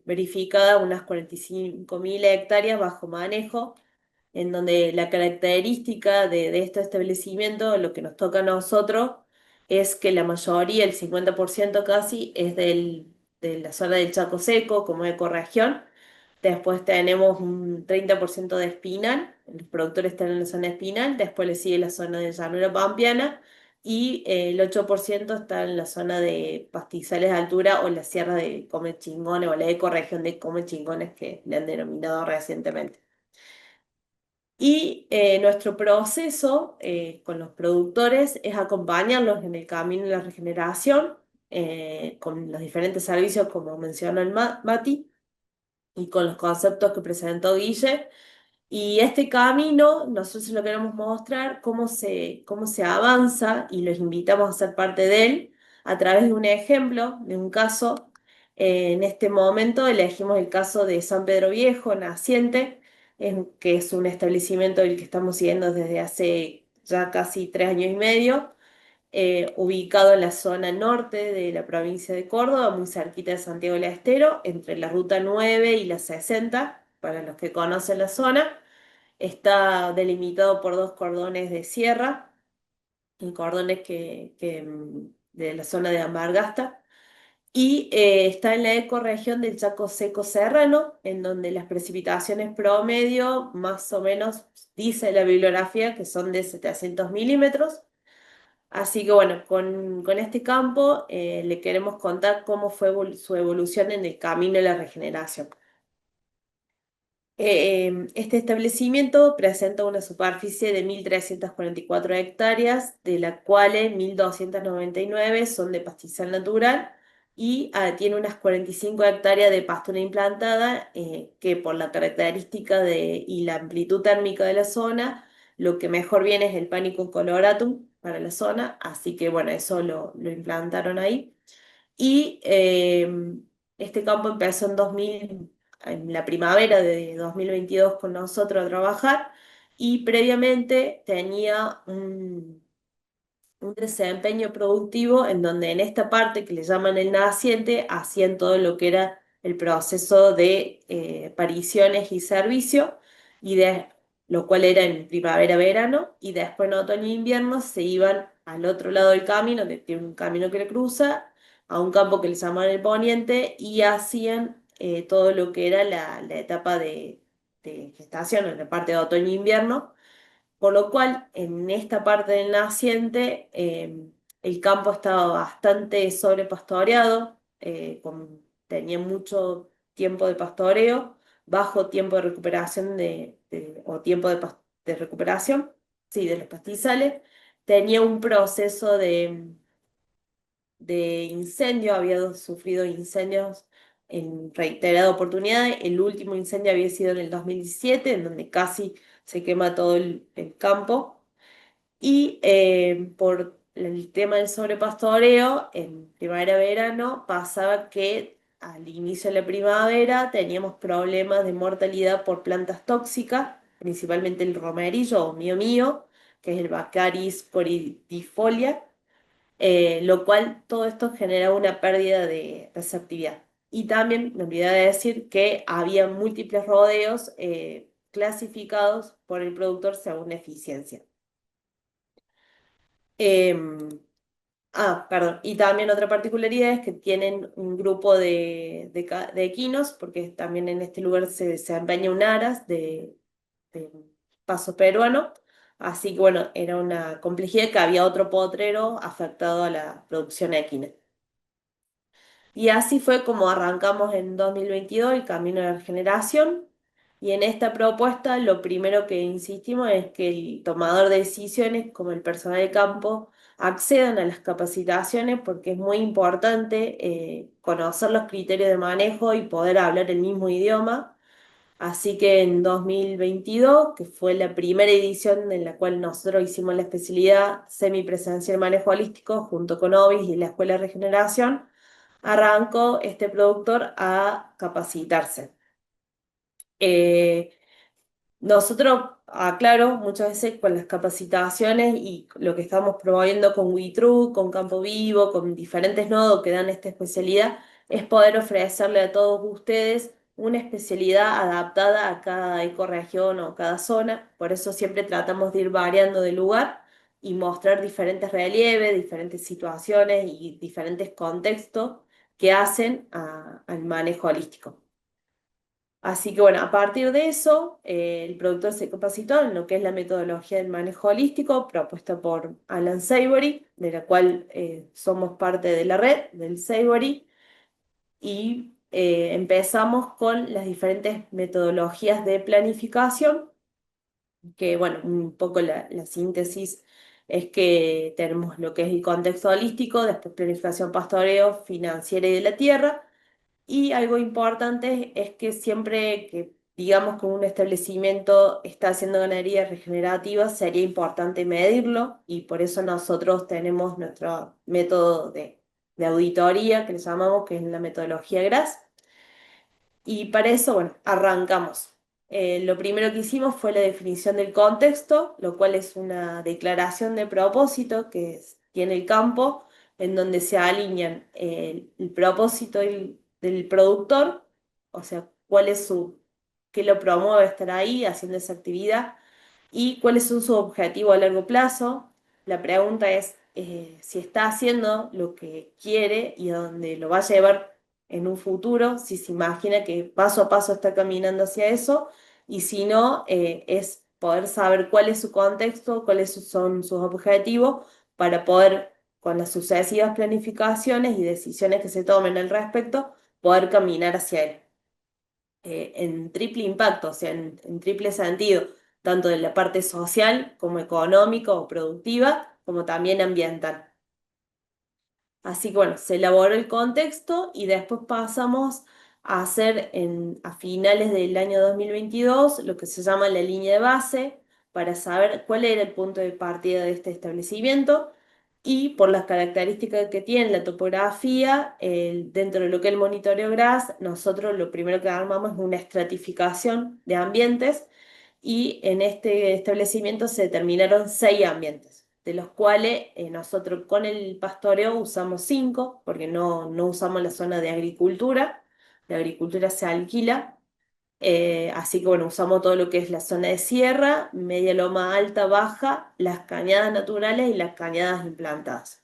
verificadas unas 45.000 hectáreas bajo manejo, en donde la característica de este establecimiento, lo que nos toca a nosotros, es que la mayoría, el 50% casi, es de la zona del Chaco Seco, como ecorregión. Después tenemos un 30% de espinal, los productores están en la zona espinal, después le sigue la zona de llanura pampeana y el 8% está en la zona de pastizales de altura o la sierra de Comechingones o la ecorregión de Comechingones que le han denominado recientemente. Y nuestro proceso con los productores es acompañarlos en el camino de la regeneración con los diferentes servicios como mencionó el Mati y con los conceptos que presentó Guille. Y este camino, nosotros lo queremos mostrar cómo se avanza y los invitamos a ser parte de él a través de un ejemplo, de un caso. En este momento elegimos el caso de San Pedro Viejo, Naciente, que es un establecimiento del que estamos siguiendo desde hace ya casi 3 años y medio, ubicado en la zona norte de la provincia de Córdoba, muy cerquita de Santiago del Estero, entre la Ruta 9 y la 60, para los que conocen la zona. Está delimitado por dos cordones de sierra, y cordones de la zona de Amargasta, y está en la ecorregión del Chaco Seco Serrano, en donde las precipitaciones promedio, más o menos, dice la bibliografía, que son de 700 milímetros. Así que bueno, con este campo le queremos contar cómo fue su evolución en el camino de la regeneración. Este establecimiento presenta una superficie de 1.344 hectáreas, de las cuales 1.299 son de pastizal natural y tiene unas 45 hectáreas de pastura implantada, que por la característica y la amplitud térmica de la zona, lo que mejor viene es el Panicum coloratum para la zona, así que bueno, eso lo implantaron ahí. Y este campo empezó en la primavera de 2022 con nosotros a trabajar y previamente tenía un desempeño productivo en donde en esta parte que le llaman el naciente hacían todo lo que era el proceso de pariciones y servicio, y de, lo cual era en primavera-verano, y después en otoño-invierno se iban al otro lado del camino, que tiene un camino que le cruza, a un campo que le llaman el poniente, y hacían todo lo que era la etapa de gestación, en la parte de otoño-invierno, por lo cual, en esta parte del naciente, el campo estaba bastante sobrepastoreado, tenía mucho tiempo de pastoreo, bajo tiempo de recuperación o tiempo de recuperación, sí, de los pastizales. Tenía un proceso de incendio, había sufrido incendios en reiteradas oportunidades. El último incendio había sido en el 2017, en donde casi se quema todo el campo. Y por el tema del sobrepastoreo, en primavera-verano pasaba que al inicio de la primavera teníamos problemas de mortalidad por plantas tóxicas, principalmente el romerillo o mío mío, que es el Baccharis coridifolia, lo cual todo esto genera una pérdida de receptividad. Y también me olvidé de decir que había múltiples rodeos clasificados por el productor según eficiencia. Em, Perdón. Y también otra particularidad es que tienen un grupo de equinos, porque también en este lugar se desempeña un aras de paso peruano. Así que bueno, era una complejidad que había otro potrero afectado a la producción equina. Y así fue como arrancamos en 2022 el camino de la regeneración. Y en esta propuesta lo primero que insistimos es que el tomador de decisiones, como el personal de campo, accedan a las capacitaciones, porque es muy importante conocer los criterios de manejo y poder hablar el mismo idioma. Así que en 2022, que fue la primera edición en la cual nosotros hicimos la especialidad semipresencial manejo holístico junto con OBIS y la Escuela de Regeneración, arrancó este productor a capacitarse. Eh, Nosotros, aclaro, muchas veces con las capacitaciones y lo que estamos promoviendo con WeTrue, con Campo Vivo, con diferentes nodos que dan esta especialidad, es poder ofrecerle a todos ustedes una especialidad adaptada a cada ecorregión o cada zona. Por eso siempre tratamos de ir variando de lugar y mostrar diferentes relieves, diferentes situaciones y diferentes contextos que hacen al manejo holístico. Así que bueno, a partir de eso, el productor se capacitó en lo que es la metodología del manejo holístico propuesta por Alan Savory, de la cual somos parte de la red del Savory, y empezamos con las diferentes metodologías de planificación, que bueno, un poco la síntesis es que tenemos lo que es el contexto holístico, después planificación pastoreo, financiera y de la tierra. Y algo importante es que siempre que digamos que un establecimiento está haciendo ganadería regenerativa, sería importante medirlo, y por eso nosotros tenemos nuestro método de auditoría que le llamamos, que es la metodología GRASS. Y para eso, bueno, arrancamos. Lo primero que hicimos fue la definición del contexto, lo cual es una declaración de propósito tiene el campo, en donde se alinean el propósito del productor, o sea, qué lo promueve estar ahí haciendo esa actividad, y cuáles son sus objetivos a largo plazo. La pregunta es si está haciendo lo que quiere y a dónde lo va a llevar en un futuro, si se imagina que paso a paso está caminando hacia eso, y si no, es poder saber cuál es su contexto, cuáles son sus objetivos, para poder, con las sucesivas planificaciones y decisiones que se tomen al respecto, poder caminar hacia él. En triple impacto, o sea, en triple sentido, tanto de la parte social como económica o productiva, como también ambiental. Así que bueno, se elaboró el contexto y después pasamos a hacer a finales del año 2022 lo que se llama la línea de base, para saber cuál era el punto de partida de este establecimiento. y por las características que tiene la topografía, dentro de lo que es el monitoreo GRASS, nosotros lo primero que armamos es una estratificación de ambientes y en este establecimiento se determinaron 6 ambientes, de los cuales nosotros con el pastoreo usamos 5, porque no usamos la zona de agricultura se alquila. Así que bueno, usamos todo lo que es la zona de sierra, media loma alta, baja, las cañadas naturales y las cañadas implantadas.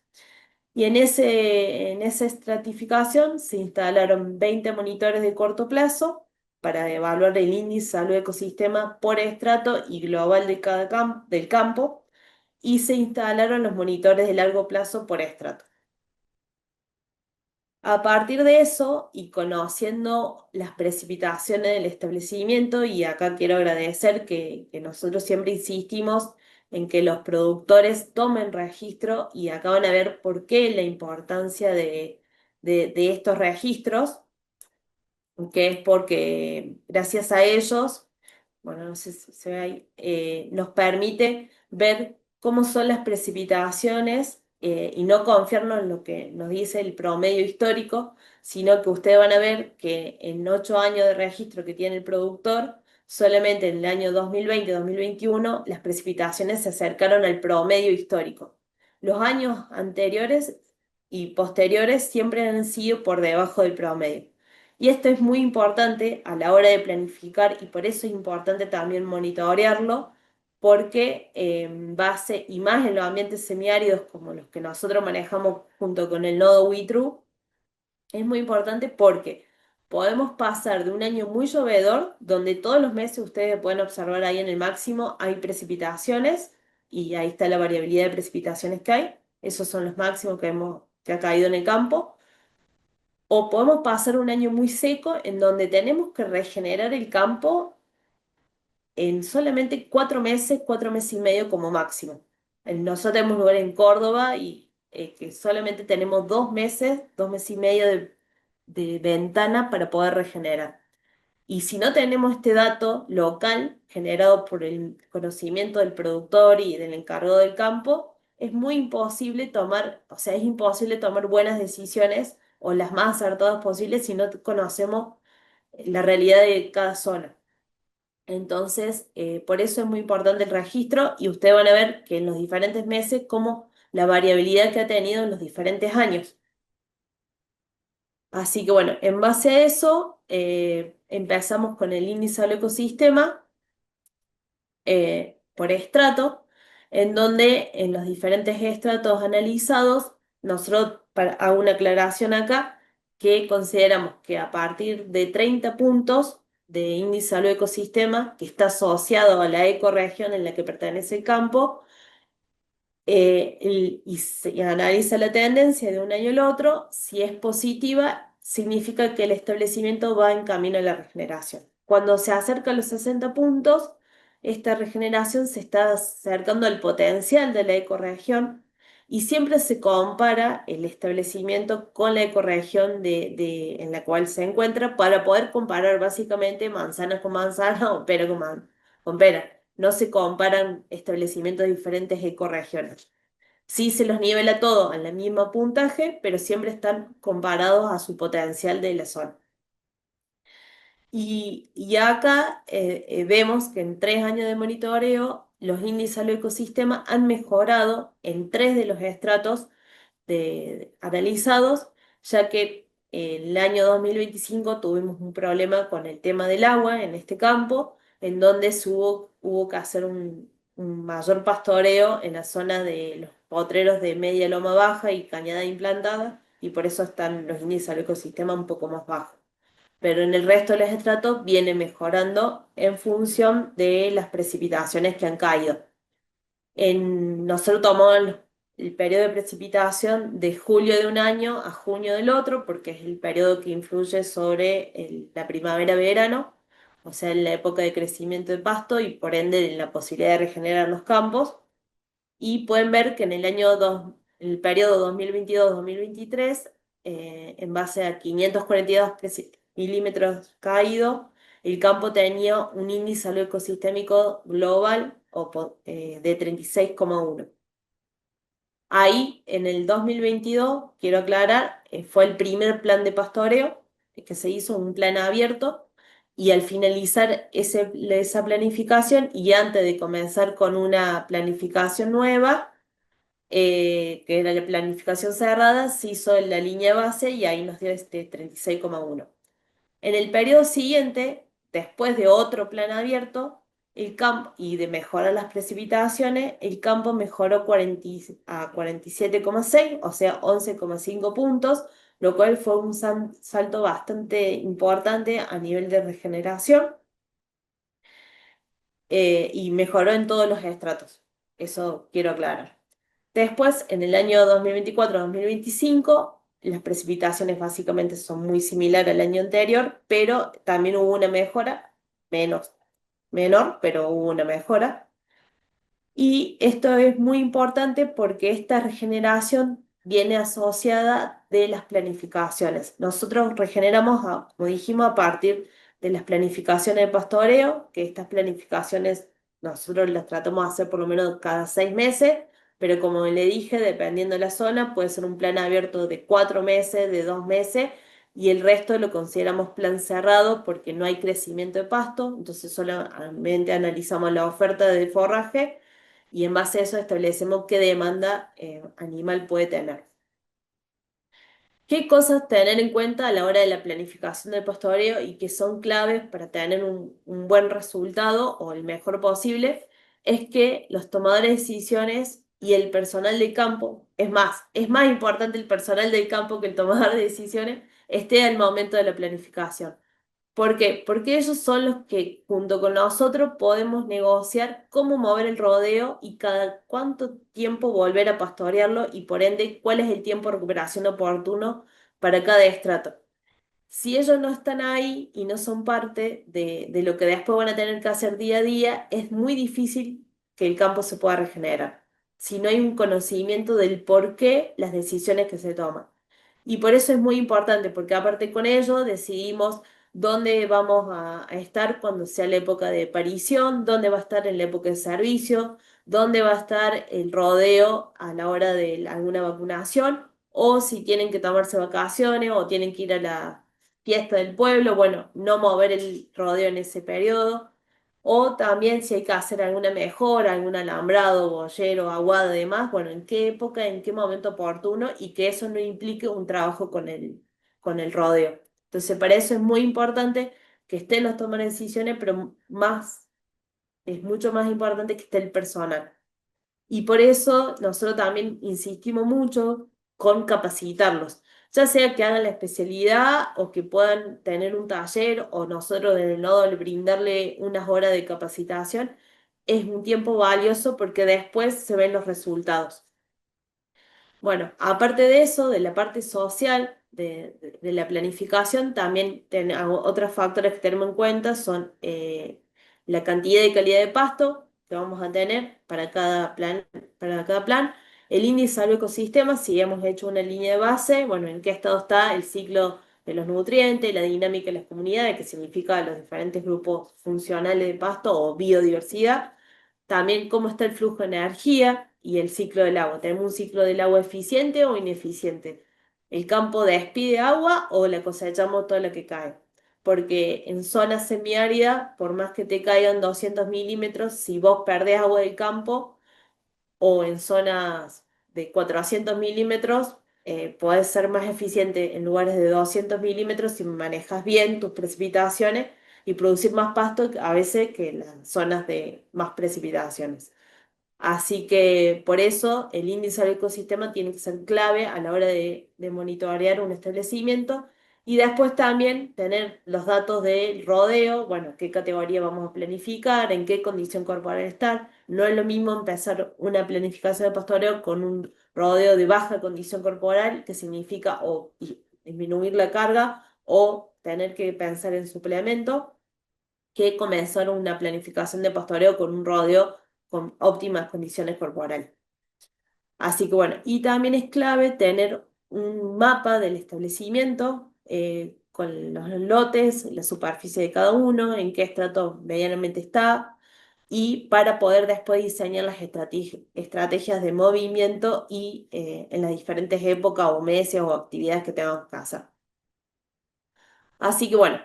Y en esa estratificación se instalaron 20 monitores de corto plazo para evaluar el índice de salud ecosistema por estrato y global de cada del campo, y se instalaron los monitores de largo plazo por estrato. A partir de eso, y conociendo las precipitaciones del establecimiento, y acá quiero agradecer que nosotros siempre insistimos en que los productores tomen registro, y acá van a ver por qué la importancia de estos registros, que es porque gracias a ellos, bueno, no sé si se ve ahí, nos permite ver cómo son las precipitaciones, y no confiarnos en lo que nos dice el promedio histórico, sino que ustedes van a ver que en 8 años de registro que tiene el productor, solamente en el año 2020-2021 las precipitaciones se acercaron al promedio histórico. Los años anteriores y posteriores siempre han sido por debajo del promedio. Y esto es muy importante a la hora de planificar, y por eso es importante también monitorearlo, porque en base, y más en los ambientes semiáridos como los que nosotros manejamos junto con el nodo WITRU, es muy importante porque podemos pasar de un año muy llovedor, donde todos los meses ustedes pueden observar ahí en el máximo hay precipitaciones, y ahí está la variabilidad de precipitaciones que hay, esos son los máximos que ha caído en el campo. O podemos pasar un año muy seco en donde tenemos que regenerar el campo en solamente 4 meses y medio como máximo. Nosotros tenemos lugar en Córdoba y que solamente tenemos 2 meses, 2 meses y medio de ventana para poder regenerar. Y si no tenemos este dato local generado por el conocimiento del productor y del encargado del campo, es muy imposible tomar, o sea, es imposible tomar buenas decisiones o las más acertadas posibles si no conocemos la realidad de cada zona. Entonces, por eso es muy importante el registro, y ustedes van a ver que en los diferentes meses, como la variabilidad que ha tenido en los diferentes años. Así que bueno, en base a eso, empezamos con el índice del ecosistema por estrato, en donde en los diferentes estratos analizados, nosotros hago una aclaración acá, que consideramos que a partir de 30 puntos de índice del ecosistema, que está asociado a la ecorregión en la que pertenece el campo, y se analiza la tendencia de un año al otro. Si es positiva, significa que el establecimiento va en camino a la regeneración. Cuando se acerca a los 60 puntos, esta regeneración se está acercando al potencial de la ecorregión, y siempre se compara el establecimiento con la ecorregión en la cual se encuentra, para poder comparar básicamente manzana con manzana o pera con pera. No se comparan establecimientos de diferentes ecorregiones. Sí se los nivela todo al mismo puntaje, pero siempre están comparados a su potencial de la zona. Y acá vemos que en 3 años de monitoreo, los índices al ecosistema han mejorado en 3 de los estratos analizados, ya que el año 2025 tuvimos un problema con el tema del agua en este campo, en donde hubo que hacer un mayor pastoreo en la zona de los potreros de media loma baja y cañada implantada, y por eso están los índices al ecosistema un poco más bajos. Pero en el resto de los estratos viene mejorando en función de las precipitaciones que han caído. Nosotros tomamos el periodo de precipitación de julio de un año a junio del otro, porque es el periodo que influye sobre la primavera-verano, o sea, en la época de crecimiento de pasto y por ende en la posibilidad de regenerar los campos. Y pueden ver que en en el periodo 2022-2023, en base a 542 milímetros caídos, el campo tenía un índice salud ecosistémico global de 36,1. Ahí, en el 2022, quiero aclarar, fue el primer plan de pastoreo que se hizo, un plan abierto, y al finalizar esa planificación y antes de comenzar con una planificación nueva, que era la planificación cerrada, se hizo la línea base y ahí nos dio este 36,1. En el periodo siguiente, después de otro plan abierto, el campo y de mejorar las precipitaciones, el campo mejoró 47,6, o sea, 11,5 puntos, lo cual fue un salto bastante importante a nivel de regeneración, y mejoró en todos los estratos. Eso quiero aclarar. Después, en el año 2024-2025, las precipitaciones básicamente son muy similares al año anterior, pero también hubo una mejora, menos, menor, pero hubo una mejora. Y esto es muy importante porque esta regeneración viene asociada de las planificaciones. Nosotros regeneramos, como dijimos, a partir de las planificaciones de pastoreo, que estas planificaciones nosotros las tratamos de hacer por lo menos cada 6 meses, pero como le dije, dependiendo de la zona, puede ser un plan abierto de 4 meses, de 2 meses, y el resto lo consideramos plan cerrado porque no hay crecimiento de pasto, entonces solamente analizamos la oferta de forraje y en base a eso establecemos qué demanda animal puede tener. ¿Qué cosas tener en cuenta a la hora de la planificación del pastoreo y que son claves para tener un buen resultado o el mejor posible? Es que los tomadores de decisiones y el personal de campo, es más importante el personal del campo que el tomador de decisiones, esté al momento de la planificación. ¿Por qué? Porque ellos son los que, junto con nosotros, podemos negociar cómo mover el rodeo y cada cuánto tiempo volver a pastorearlo y por ende cuál es el tiempo de recuperación oportuno para cada estrato. Si ellos no están ahí y no son parte de lo que después van a tener que hacer día a día, es muy difícil que el campo se pueda regenerar. Si no hay un conocimiento del por qué las decisiones que se toman. Y por eso es muy importante, porque aparte con ello decidimos dónde vamos a estar cuando sea la época de parición, dónde va a estar en la época de servicio, dónde va a estar el rodeo a la hora de alguna vacunación, o si tienen que tomarse vacaciones o tienen que ir a la fiesta del pueblo, bueno, no mover el rodeo en ese periodo. O también si hay que hacer alguna mejora, algún alambrado, boyero, aguada y demás, bueno, en qué época, en qué momento oportuno y que eso no implique un trabajo con el rodeo. Entonces, para eso es muy importante que estén los tomadores de decisiones, pero es mucho más importante que esté el personal. Y por eso nosotros también insistimos mucho con capacitarlos, ya sea que hagan la especialidad o que puedan tener un taller o nosotros desde el nodo brindarle unas horas de capacitación. Es un tiempo valioso porque después se ven los resultados. Bueno, aparte de eso, de la parte social de la planificación, también otros factores que tenemos en cuenta son la cantidad y calidad de pasto que vamos a tener para cada plan, el índice al ecosistema, si hemos hecho una línea de base, bueno, en qué estado está el ciclo de los nutrientes, la dinámica de las comunidades, que significa los diferentes grupos funcionales de pasto o biodiversidad. También cómo está el flujo de energía y el ciclo del agua. ¿Tenemos un ciclo del agua eficiente o ineficiente? ¿El campo despide agua o la cosechamos toda la que cae? Porque en zonas semiáridas, por más que te caigan 200 milímetros, si vos perdés agua del campo, o en zonas de 400 milímetros, podés ser más eficiente en lugares de 200 milímetros si manejas bien tus precipitaciones y producir más pasto a veces que en las zonas de más precipitaciones. Así que por eso el índice del ecosistema tiene que ser clave a la hora de monitorear un establecimiento y después también tener los datos del rodeo, bueno, qué categoría vamos a planificar, en qué condición corporal estar. No es lo mismo empezar una planificación de pastoreo con un rodeo de baja condición corporal, que significa o disminuir la carga o tener que pensar en suplemento, que comenzar una planificación de pastoreo con un rodeo con óptimas condiciones corporales. Así que bueno, y también es clave tener un mapa del establecimiento con los lotes, la superficie de cada uno, en qué estrato medianamente está, y para poder después diseñar las estrategias de movimiento y en las diferentes épocas o meses o actividades que tengamos que hacer. Así que bueno,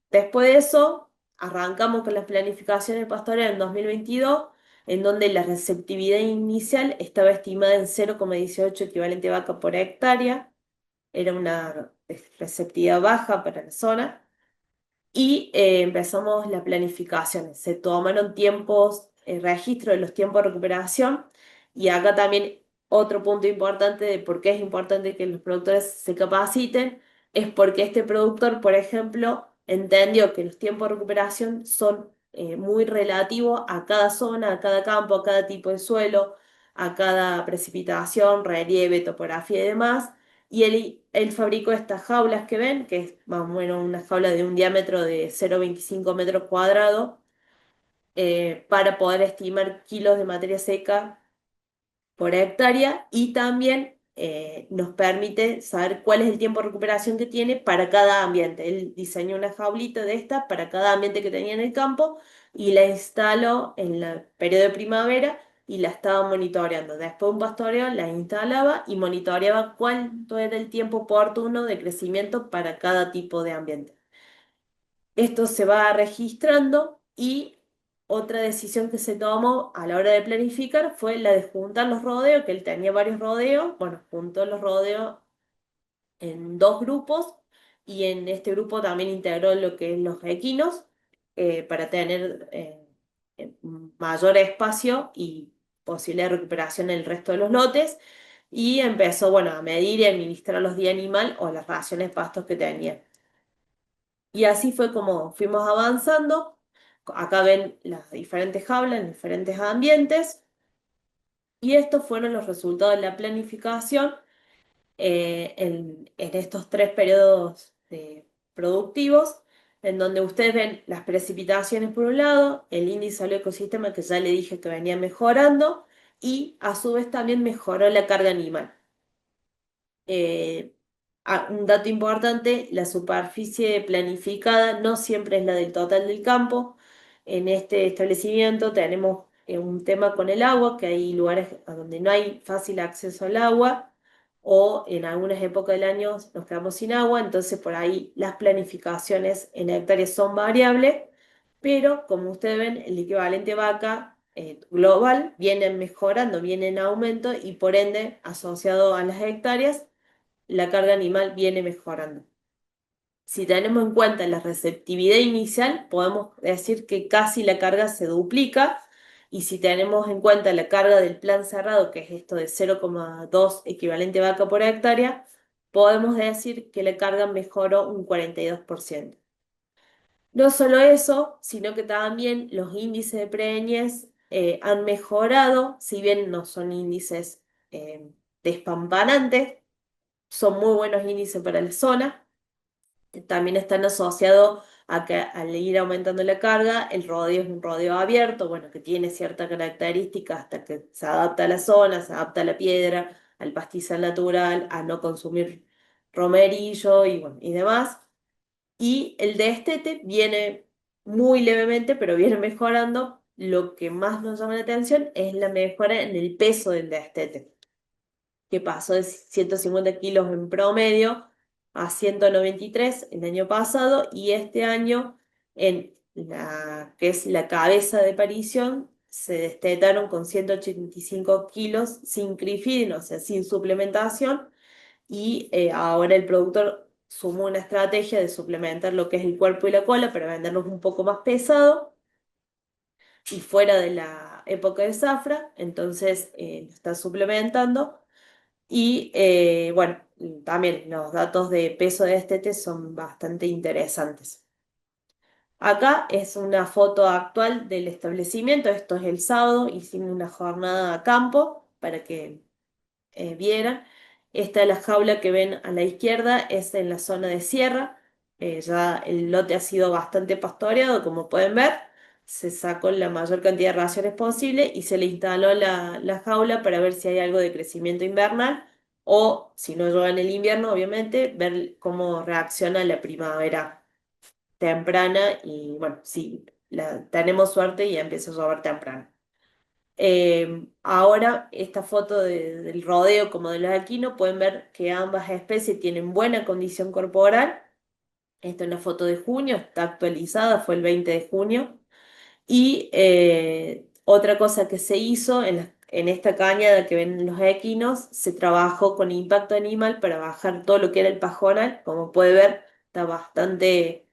después de eso, arrancamos con las planificaciones pastorales en 2022, en donde la receptividad inicial estaba estimada en 0,18 equivalente vaca por hectárea, era una receptividad baja para la zona y empezamos la planificación. Se tomaron tiempos, registro de los tiempos de recuperación y acá también otro punto importante de por qué es importante que los productores se capaciten es porque este productor, por ejemplo, entendió que los tiempos de recuperación son muy relativos a cada zona, a cada campo, a cada tipo de suelo, a cada precipitación, relieve, topografía y demás. Y él fabricó estas jaulas que ven, que es más o menos una jaula de un diámetro de 0,25 metros cuadrados, para poder estimar kilos de materia seca por hectárea y también nos permite saber cuál es el tiempo de recuperación que tiene para cada ambiente. Él diseñó una jaulita de esta para cada ambiente que tenía en el campo y la instaló en el periodo de primavera y la estaba monitoreando. Después de un pastoreo la instalaba y monitoreaba cuánto era el tiempo oportuno de crecimiento para cada tipo de ambiente. Esto se va registrando y otra decisión que se tomó a la hora de planificar fue la de juntar los rodeos, que él tenía varios rodeos, bueno, juntó los rodeos en dos grupos y en este grupo también integró lo que es los equinos para tener mayor espacio y posibilidad de recuperación en el resto de los lotes y empezó, bueno, a medir y administrar los días animal o las raciones de pastos que tenía. Y así fue como fuimos avanzando. Acá ven las diferentes jaulas en diferentes ambientes. Y estos fueron los resultados de la planificación en estos tres periodos productivos, en donde ustedes ven las precipitaciones por un lado, el índice del ecosistema que ya le dije que venía mejorando, y a su vez también mejoró la carga animal. Un dato importante, la superficie planificada no siempre es la del total del campo. En este establecimiento tenemos un tema con el agua, que hay lugares a donde no hay fácil acceso al agua o en algunas épocas del año nos quedamos sin agua, entonces por ahí las planificaciones en hectáreas son variables, pero como ustedes ven, el equivalente vaca global viene mejorando, viene en aumento y por ende asociado a las hectáreas la carga animal viene mejorando. Si tenemos en cuenta la receptividad inicial, podemos decir que casi la carga se duplica, y si tenemos en cuenta la carga del plan cerrado, que es esto de 0,2 equivalente vaca por hectárea, podemos decir que la carga mejoró un 42%. No solo eso, sino que también los índices de preñez han mejorado, si bien no son índices despampanantes, son muy buenos índices para la zona. También están asociados a que al ir aumentando la carga, el rodeo es un rodeo abierto, bueno, que tiene cierta característica hasta que se adapta a la zona, se adapta a la piedra, al pastizal natural, a no consumir romerillo y, bueno, y demás. Y el destete viene muy levemente, pero viene mejorando. Lo que más nos llama la atención es la mejora en el peso del destete, que pasó de 150 kilos en promedio a 193 el año pasado, y este año en la que es la cabeza de parición se destetaron con 185 kilos sin CRIFID, o sea, sin suplementación, y ahora el productor sumó una estrategia de suplementar lo que es el cuerpo y la cola para venderlos un poco más pesado y fuera de la época de zafra, entonces lo está suplementando. Y bueno, también los datos de peso de destete son bastante interesantes. Acá es una foto actual del establecimiento, esto es el sábado, hicimos una jornada a campo para que vieran. Esta es la jaula que ven a la izquierda, es en la zona de sierra. Ya el lote ha sido bastante pastoreado, como pueden ver. Se sacó la mayor cantidad de raciones posible y se le instaló la jaula para ver si hay algo de crecimiento invernal o, si no llueve en el invierno, obviamente, ver cómo reacciona la primavera temprana y, bueno, si tenemos suerte y empieza a llover temprano. Ahora, esta foto del rodeo como de los equinos, pueden ver que ambas especies tienen buena condición corporal. Esta es una foto de junio, está actualizada, fue el 20 de junio. Y otra cosa que se hizo en esta cañada que ven los equinos, se trabajó con impacto animal para bajar todo lo que era el pajonal. Como puede ver, está bastante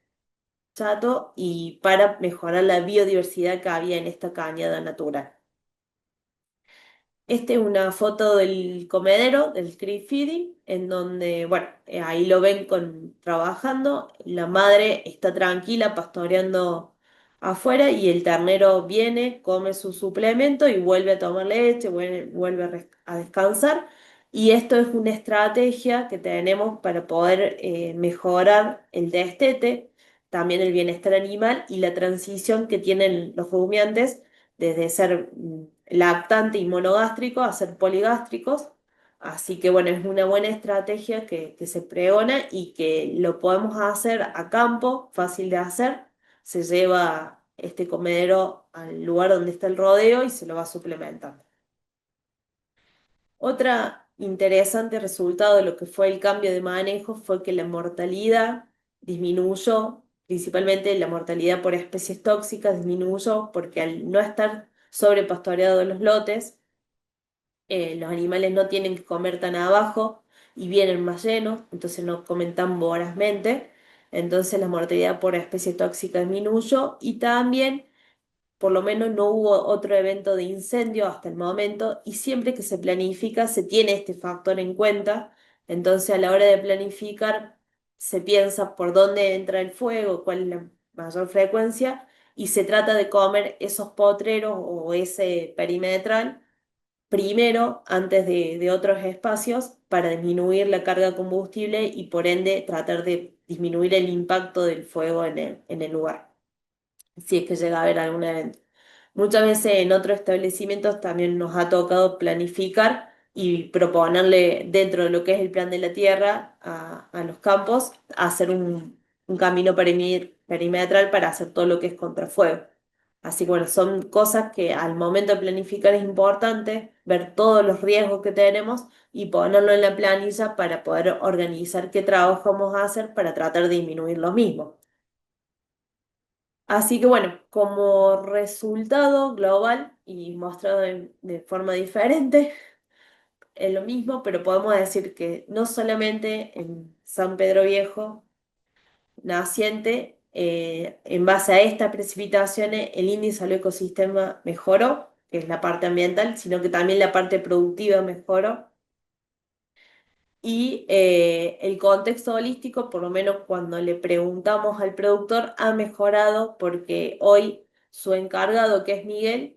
chato y para mejorar la biodiversidad que había en esta cañada natural. Esta es una foto del comedero, del creek feeding, en donde, bueno, ahí lo ven trabajando. La madre está tranquila pastoreando afuera y el ternero viene, come su suplemento y vuelve a tomar leche, vuelve a descansar. Y esto es una estrategia que tenemos para poder mejorar el destete, también el bienestar animal y la transición que tienen los rumiantes desde ser lactante y monogástrico a ser poligástricos. Así que bueno, es una buena estrategia que se pregona y que lo podemos hacer a campo, fácil de hacer. Se lleva este comedero al lugar donde está el rodeo y se lo va suplementando. Otra interesante resultado de lo que fue el cambio de manejo fue que la mortalidad disminuyó, principalmente la mortalidad por especies tóxicas disminuyó porque al no estar sobrepastoreados los lotes, los animales no tienen que comer tan abajo y vienen más llenos, entonces no comen tan vorazmente, entonces la mortalidad por especie tóxica disminuyó y también por lo menos no hubo otro evento de incendio hasta el momento y siempre que se planifica se tiene este factor en cuenta. Entonces a la hora de planificar se piensa por dónde entra el fuego, cuál es la mayor frecuencia y se trata de comer esos potreros o ese perimetral primero antes de otros espacios para disminuir la carga de combustible y por ende tratar de disminuir el impacto del fuego en el lugar si es que llega a haber algún evento. Muchas veces en otros establecimientos también nos ha tocado planificar y proponerle dentro de lo que es el plan de la tierra a los campos, hacer un camino perimetral para hacer todo lo que es contrafuego. Así que bueno, son cosas que al momento de planificar es importante ver todos los riesgos que tenemos y ponerlo en la planilla para poder organizar qué trabajo vamos a hacer para tratar de disminuir lo mismo. Así que bueno, como resultado global y mostrado de forma diferente, es lo mismo, pero podemos decir que no solamente en San Pedro Viejo naciente, en base a estas precipitaciones, el índice al ecosistema mejoró, que es la parte ambiental, sino que también la parte productiva mejoró. Y el contexto holístico, por lo menos cuando le preguntamos al productor, ha mejorado porque hoy su encargado, que es Miguel,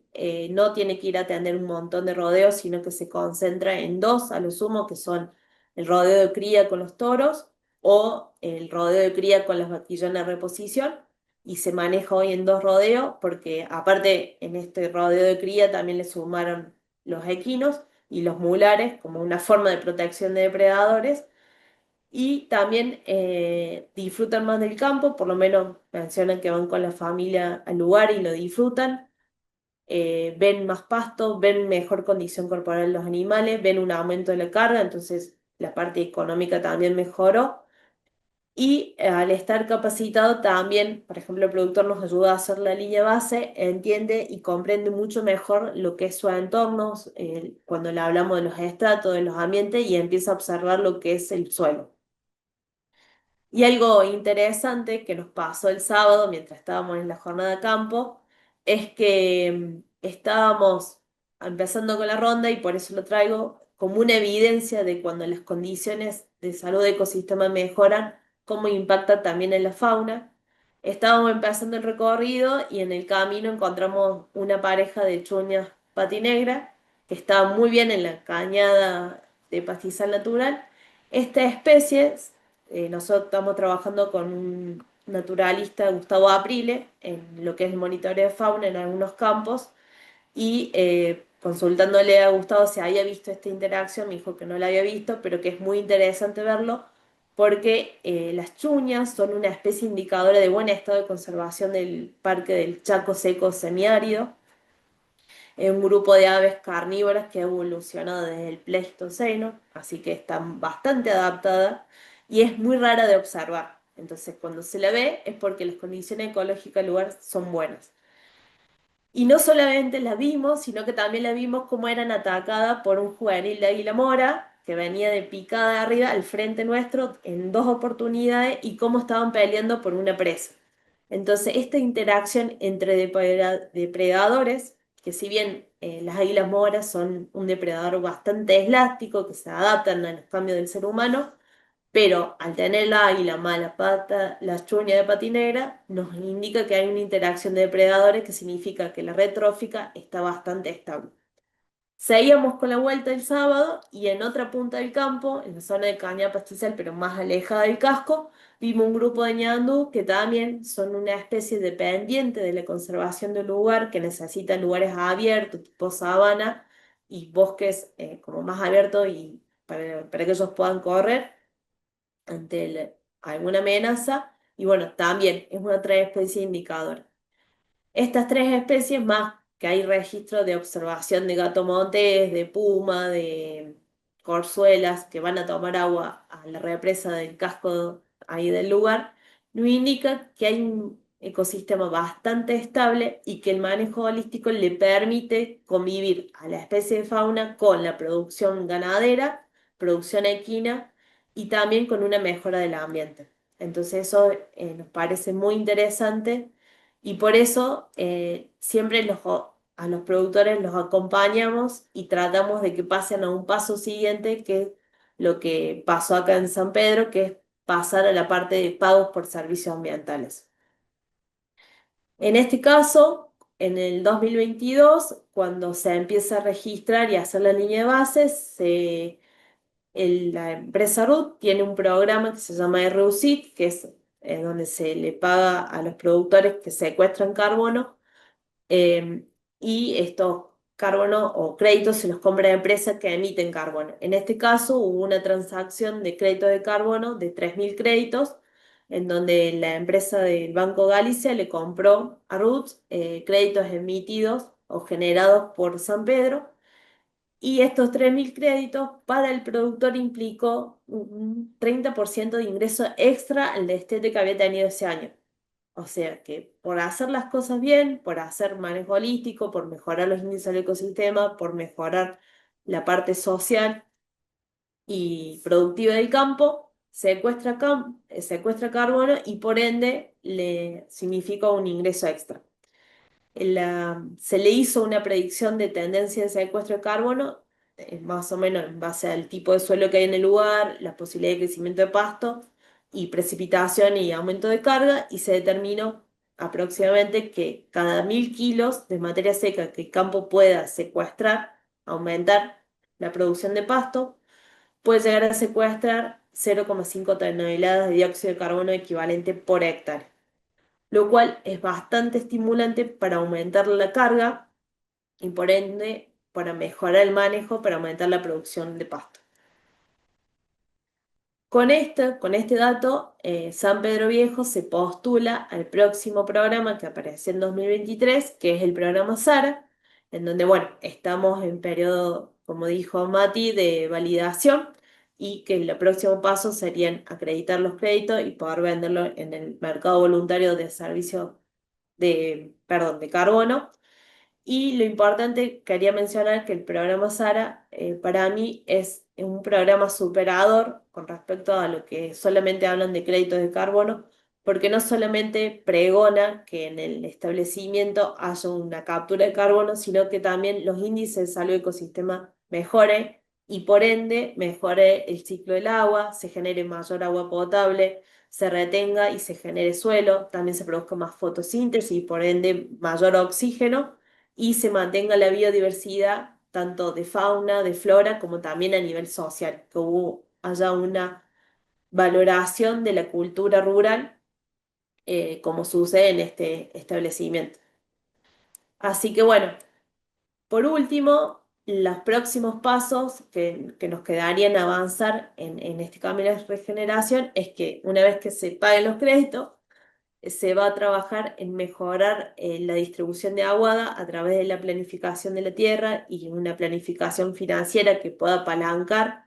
no tiene que ir a atender un montón de rodeos, sino que se concentra en dos a lo sumo, que son el rodeo de cría con los toros o el rodeo de cría con las vaquillonas de reposición. Y se maneja hoy en dos rodeos, porque aparte en este rodeo de cría también le sumaron los equinos y los mulares como una forma de protección de depredadores y también disfrutan más del campo, por lo menos mencionan que van con la familia al lugar y lo disfrutan, ven más pasto, ven mejor condición corporal de los animales, ven un aumento de la carga, entonces la parte económica también mejoró. Y al estar capacitado también, por ejemplo, el productor nos ayuda a hacer la línea base, entiende y comprende mucho mejor lo que es su entorno, cuando le hablamos de los estratos, de los ambientes, y empieza a observar lo que es el suelo. Y algo interesante que nos pasó el sábado mientras estábamos en la jornada de campo es que estábamos empezando con la ronda y por eso lo traigo como una evidencia de cuando las condiciones de salud del ecosistema mejoran, cómo impacta también en la fauna. Estábamos empezando el recorrido y en el camino encontramos una pareja de chuñas patinegra que estaba muy bien en la cañada de pastizal natural. Esta especie nosotros estamos trabajando con un naturalista, Gustavo Aprile, en lo que es el monitoreo de fauna en algunos campos y consultándole a Gustavo si había visto esta interacción, me dijo que no la había visto, pero que es muy interesante verlo porque las chuñas son una especie indicadora de buen estado de conservación del Parque del Chaco Seco Semiárido. Es un grupo de aves carnívoras que ha evolucionado desde el Pleistoceno, así que están bastante adaptadas y es muy rara de observar. Entonces, cuando se la ve es porque las condiciones ecológicas del lugar son buenas. Y no solamente la vimos, sino que también la vimos cómo eran atacadas por un juvenil de águila mora que venía de picada de arriba al frente nuestro en dos oportunidades y cómo estaban peleando por una presa. Entonces, esta interacción entre depredadores, que si bien las águilas moras son un depredador bastante elástico, que se adaptan a los cambios del ser humano, pero al tener la águila mala pata, la chuña de patinegra, nos indica que hay una interacción de depredadores que significa que la red trófica está bastante estable. Seguíamos con la vuelta el sábado y en otra punta del campo, en la zona de caña pastizal, pero más alejada del casco, vimos un grupo de ñandú que también son una especie dependiente de la conservación del lugar, que necesitan lugares abiertos, tipo sabana y bosques como más abiertos y para que ellos puedan correr ante alguna amenaza. Y bueno, también es una otra especie indicadora. Estas tres especies más que hay registro de observación de gato montés, de puma, de corzuelas que van a tomar agua a la represa del casco ahí del lugar, nos indica que hay un ecosistema bastante estable y que el manejo holístico le permite convivir a la especie de fauna con la producción ganadera, producción equina y también con una mejora del ambiente. Entonces eso nos parece muy interesante y por eso siempre a los productores los acompañamos y tratamos de que pasen a un paso siguiente, que es lo que pasó acá en San Pedro, que es pasar a la parte de pagos por servicios ambientales. En este caso, en el 2022, cuando se empieza a registrar y a hacer la línea de bases, la empresa RUT tiene un programa que se llama RUCIT, que es donde se le paga a los productores que secuestran carbono eh, y estos carbono o créditos se los compra a empresas que emiten carbono. En este caso hubo una transacción de crédito de carbono de 3.000 créditos, en donde la empresa del Banco Galicia le compró a Roots créditos emitidos o generados por San Pedro. Y estos 3.000 créditos para el productor implicó un 30% de ingreso extra al destete que había tenido ese año. O sea que por hacer las cosas bien, por hacer manejo holístico, por mejorar los índices del ecosistema, por mejorar la parte social y productiva del campo, secuestra carbono y por ende le significa un ingreso extra. Se le hizo una predicción de tendencia de secuestro de carbono, más o menos en base al tipo de suelo que hay en el lugar, la posibilidad de crecimiento de pasto y precipitación y aumento de carga, y se determinó aproximadamente que cada 1.000 kilos de materia seca que el campo pueda secuestrar, aumentar la producción de pasto, puede llegar a secuestrar 0,5 toneladas de dióxido de carbono equivalente por hectárea, lo cual es bastante estimulante para aumentar la carga y por ende para mejorar el manejo, para aumentar la producción de pasto. Con este dato, San Pedro Viejo se postula al próximo programa que aparece en 2023, que es el programa SARA, en donde, bueno, estamos en periodo, como dijo Mati, de validación y que el próximo paso serían acreditar los créditos y poder venderlo en el mercado voluntario de servicios de carbono. Y lo importante, quería mencionar que el programa SARA para mí es un programa superador con respecto a lo que solamente hablan de créditos de carbono, porque no solamente pregona que en el establecimiento haya una captura de carbono, sino que también los índices de salud ecosistema mejoren y por ende mejore el ciclo del agua, se genere mayor agua potable, se retenga y se genere suelo, también se produzca más fotosíntesis y por ende mayor oxígeno y se mantenga la biodiversidad tanto de fauna, de flora, como también a nivel social, que haya una valoración de la cultura rural como sucede en este establecimiento. Así que bueno, por último, los próximos pasos que nos quedarían avanzar en este camino de regeneración es que una vez que se paguen los créditos, se va a trabajar en mejorar la distribución de agua a través de la planificación de la tierra y una planificación financiera que pueda apalancar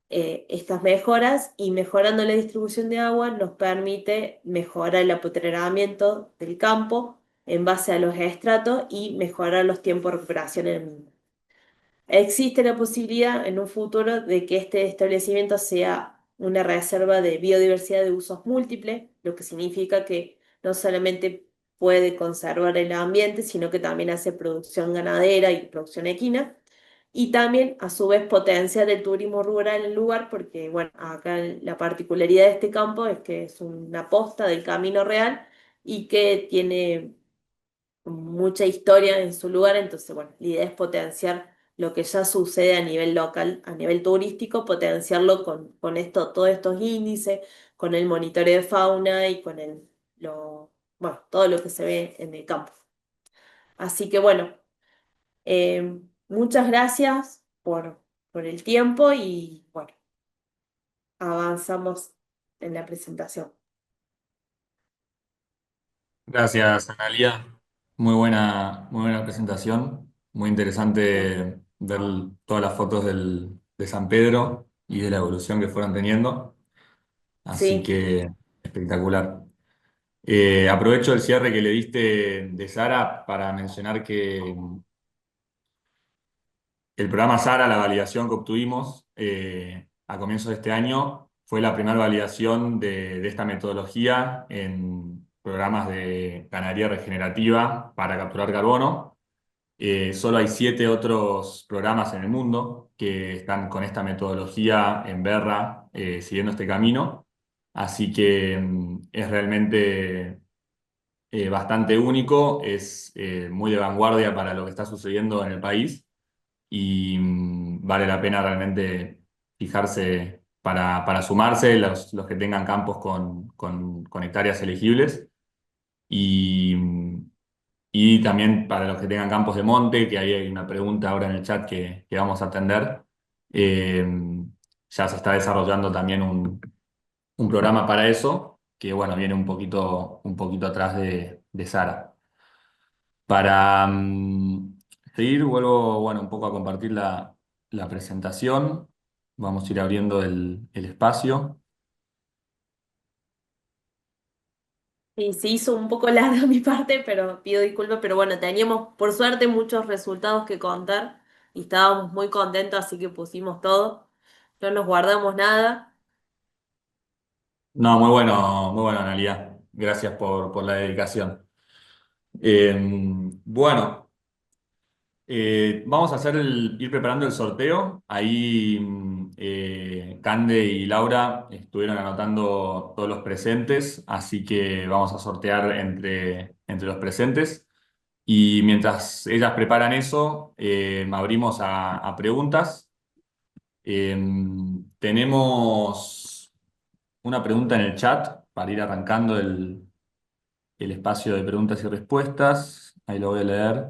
estas mejoras, y mejorando la distribución de agua nos permite mejorar el apoderamiento del campo en base a los estratos y mejorar los tiempos de recuperación en el mismo. Existe la posibilidad en un futuro de que este establecimiento sea una reserva de biodiversidad de usos múltiples, lo que significa que no solamente puede conservar el ambiente, sino que también hace producción ganadera y producción equina, y también a su vez potenciar el turismo rural en el lugar, porque bueno, acá la particularidad de este campo es que es una posta del Camino Real y que tiene mucha historia en su lugar. Entonces bueno, la idea es potenciar lo que ya sucede a nivel local, a nivel turístico, potenciarlo con esto, todos estos índices, con el monitoreo de fauna y con bueno, todo lo que se ve en el campo. Así que bueno, muchas gracias por el tiempo y bueno, avanzamos en la presentación. Gracias, Analia. Muy buena presentación. Muy interesante ver todas las fotos de San Pedro y de la evolución que fueron teniendo. Así Sí, que espectacular. Aprovecho el cierre que le diste de Sara para mencionar que el programa SARA, la validación que obtuvimos a comienzos de este año, fue la primera validación de esta metodología en programas de ganadería regenerativa para capturar carbono. Solo hay 7 otros programas en el mundo que están con esta metodología en berra, siguiendo este camino. Así que es realmente bastante único, es muy de vanguardia para lo que está sucediendo en el país y vale la pena realmente fijarse para sumarse los que tengan campos con hectáreas elegibles y, y también para los que tengan campos de monte, que ahí hay una pregunta ahora en el chat que vamos a atender. Eh, ya se está desarrollando también un programa para eso, que bueno, viene un poquito atrás de Sara. Para seguir, vuelvo bueno, un poco a compartir la presentación. Vamos a ir abriendo el espacio. y se hizo un poco larga mi parte, pero pido disculpas, pero bueno, teníamos por suerte muchos resultados que contar y estábamos muy contentos, así que pusimos todo, no nos guardamos nada. No, muy bueno, Analia. Gracias por la dedicación. Bueno, vamos a ir preparando el sorteo. Ahí Cande y Laura estuvieron anotando todos los presentes, así que vamos a sortear entre los presentes. Y mientras ellas preparan eso, abrimos a preguntas. Eh, Tenemos una pregunta en el chat para ir arrancando el espacio de preguntas y respuestas. Ahí lo voy a leer.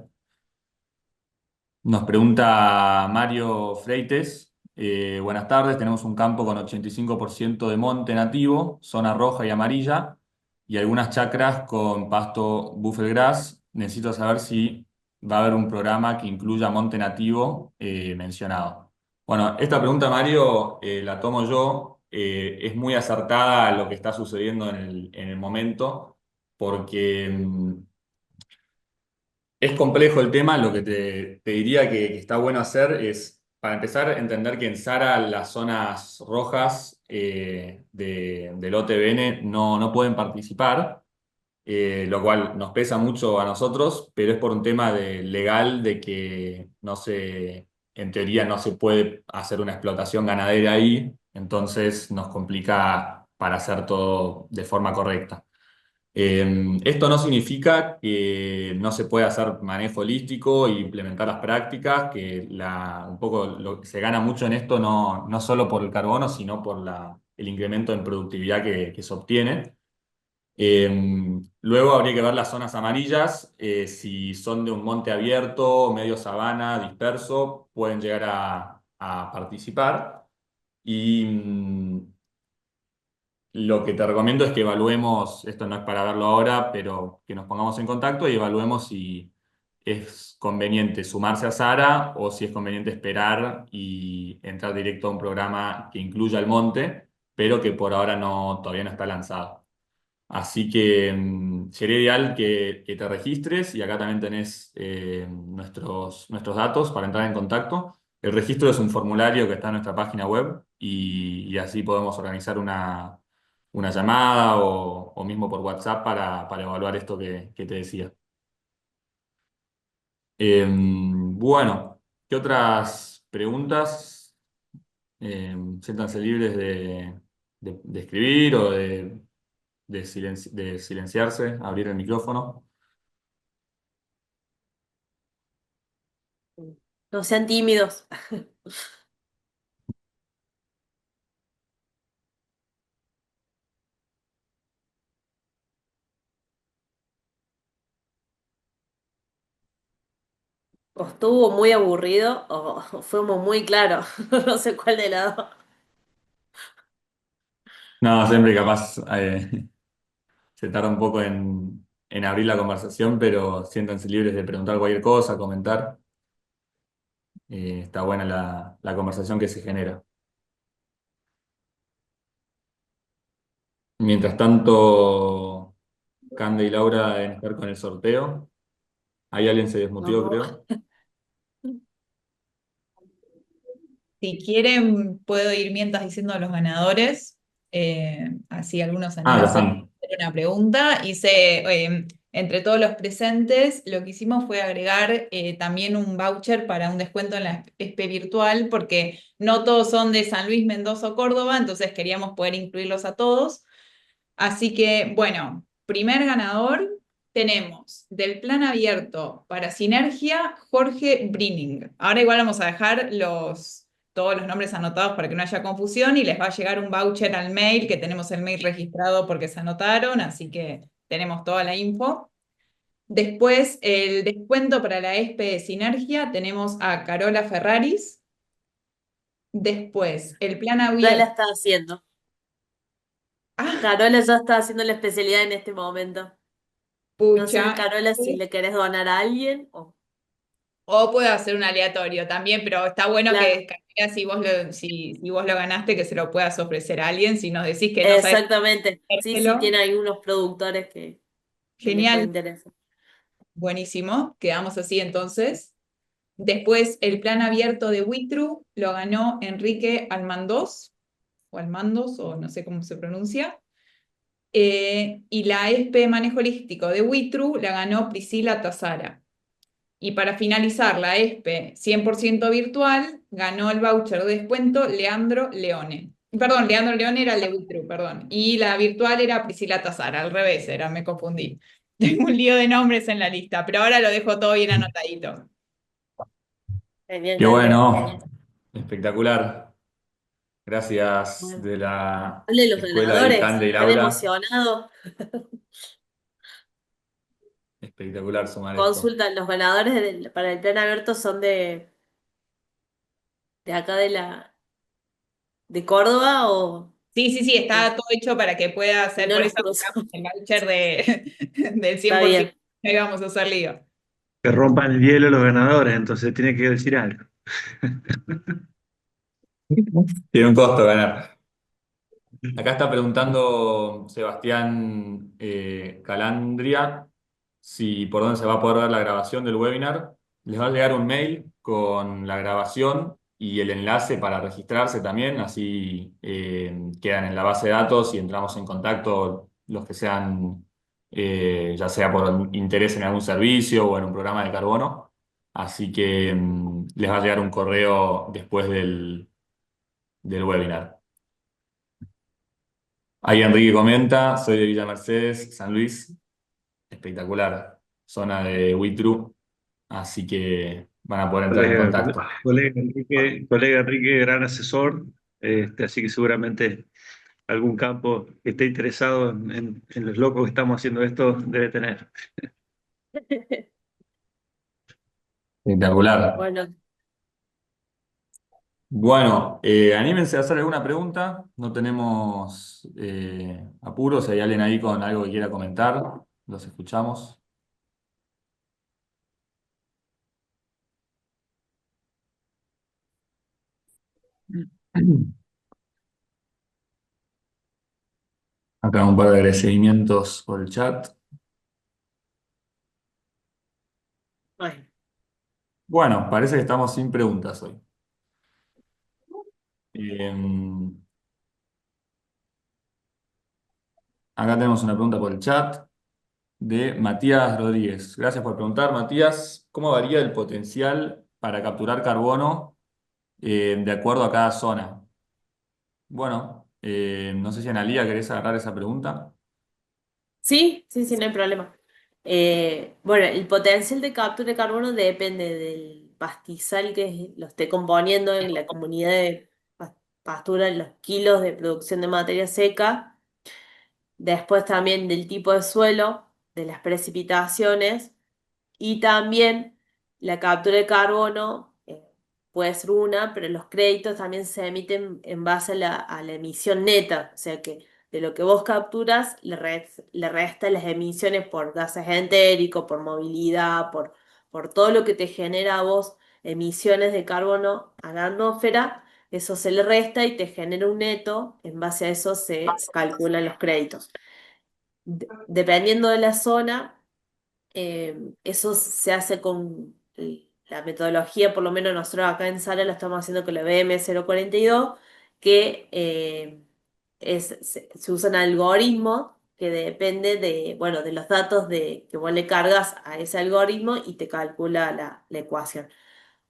Nos pregunta Mario Freites. Buenas tardes, tenemos un campo con 85% de monte nativo, zona roja y amarilla, y algunas chacras con pasto buffel grass. Necesito saber si va a haber un programa que incluya monte nativo mencionado. Bueno, esta pregunta, Mario, la tomo yo. Es muy acertada a lo que está sucediendo en el momento, porque es complejo el tema. Lo que te diría que está bueno hacer es, para empezar, entender que en Sara las zonas rojas del OTBN no pueden participar, lo cual nos pesa mucho a nosotros, pero es por un tema legal de que en teoría no se puede hacer una explotación ganadera ahí, entonces nos complica para hacer todo de forma correcta. Esto no significa que no se pueda hacer manejo holístico e implementar las prácticas, que un poco lo que se gana mucho en esto no solo por el carbono, sino por el incremento en productividad que se obtiene. Luego habría que ver las zonas amarillas, si son de un monte abierto, medio sabana, disperso, pueden llegar a participar. Y lo que te recomiendo es que evaluemos, esto no es para verlo ahora, pero que nos pongamos en contacto y evaluemos si es conveniente sumarse a Sara o si es conveniente esperar y entrar directo a un programa que incluya el monte, pero que por ahora todavía no está lanzado. Así que sería ideal que te registres y acá también tenés nuestros datos para entrar en contacto. El registro es un formulario que está en nuestra página web y así podemos organizar una llamada o mismo por WhatsApp para evaluar esto que te decía. Bueno, ¿qué otras preguntas? Siéntanse libres de escribir o de silenciarse, abrir el micrófono. No sean tímidos. O estuvo muy aburrido o fuimos muy claros. No sé cuál de lado. No, siempre capaz se tarda un poco en abrir la conversación, pero siéntanse libres de preguntar cualquier cosa, comentar. Está buena la conversación que se genera. Mientras tanto, Cande y Laura deben estar con el sorteo. Ahí alguien se desmuteó, No. creo. Si quieren, puedo ir mientras diciendo los ganadores. Así algunos se Ah, ya animan a están. hacer una pregunta. Entre todos los presentes, lo que hicimos fue agregar también un voucher para un descuento en la ESPE virtual, porque no todos son de San Luis, Mendoza o Córdoba, entonces queríamos poder incluirlos a todos. Así que, bueno, primer ganador tenemos del plan abierto para Sinergia, Jorge Brining. Ahora igual vamos a dejar todos los nombres anotados para que no haya confusión y les va a llegar un voucher al mail, que tenemos el mail registrado porque se anotaron, así que tenemos toda la info. Después, el descuento para la ESPE de Sinergia, tenemos a Carola Ferraris. Después, el plan Ya la abierto. está haciendo. Ah, Carola ya está haciendo la especialidad en este momento. No sé, pucha. Carola, si le querés donar a alguien o... O puedo hacer un aleatorio también, pero está bueno Claro, que Camila, si vos lo ganaste, que se lo puedas ofrecer a alguien. Si nos decís que no sabés exactamente. Sí, sí, hacérselo. tiene ahí unos productores que les puede Genial, interesar. buenísimo. Quedamos así entonces. Después, el plan abierto de Witru lo ganó Enrique Almandos, o Almandos, o no sé cómo se pronuncia. Y la ESPE Manejo Holístico de Witru la ganó Priscila Tazara. Y para finalizar, la ESPE 100% virtual ganó el voucher de descuento Leandro Leone. Perdón, Leandro Leone era el de Witru, perdón. Y la virtual era Priscila Tazara, al revés era, me confundí. Tengo un lío de nombres en la lista, pero ahora lo dejo todo bien anotadito. Genial, Qué Cande. bueno. Espectacular. Gracias Bueno, de la hable de los escuela de ganadores. Cande y Están Laura. emocionados. Espectacular sumar esto. Consultan, los ganadores para el plan abierto son de acá de Córdoba o Sí, sí, sí, está todo hecho para que pueda y hacer, no por los eso cruzó. sacamos el voucher del Está 100%. bien. Ahí vamos a hacer lío. Que rompan el hielo los ganadores, entonces tiene que decir algo. Tiene un costo ganar. Acá está preguntando Sebastián Calandria si por dónde se va a poder ver la grabación del webinar. Les va a llegar un mail con la grabación y el enlace para registrarse también, así quedan en la base de datos y entramos en contacto los que sean, ya sea por interés en algún servicio o en un programa de carbono. Así que les va a llegar un correo después del webinar. Ahí Enrique comenta, soy de Villa Mercedes, San Luis, espectacular, zona de Huitru, así que van a poder entrar en Colega, contacto. colega Enrique, gran asesor, así que seguramente algún campo que esté interesado en los locos que estamos haciendo esto, debe tener. Espectacular. Bueno, Bueno, anímense a hacer alguna pregunta. No tenemos apuros. Si hay alguien ahí con algo que quiera comentar, los escuchamos. Acá un par de agradecimientos por el chat. bueno. Bueno, parece que estamos sin preguntas hoy. Em, Acá tenemos una pregunta por el chat de Matías Rodríguez. Gracias por preguntar, Matías. ¿Cómo varía el potencial para capturar carbono de acuerdo a cada zona? Bueno, no sé si Analía querés agarrar esa pregunta. Sí, sí, sí, no hay problema. Bueno, el potencial de captura de carbono depende del pastizal que lo esté componiendo en la comunidad de pastura, los kilos de producción de materia seca, después también del tipo de suelo, de las precipitaciones. Y también la captura de carbono puede ser una, pero los créditos también se emiten en base a la emisión neta, o sea que de lo que vos capturas le resta las emisiones por gases entéricos, por movilidad, por todo lo que te genera a vos emisiones de carbono a la atmósfera, eso se le resta y te genera un neto, en base a eso se calculan los créditos. Dependiendo de la zona, eso se hace con la metodología, por lo menos nosotros acá en Sala lo estamos haciendo con la BM 42, que se usan algoritmos que depende de, bueno, de los datos que vos le cargas a ese algoritmo y te calcula la ecuación.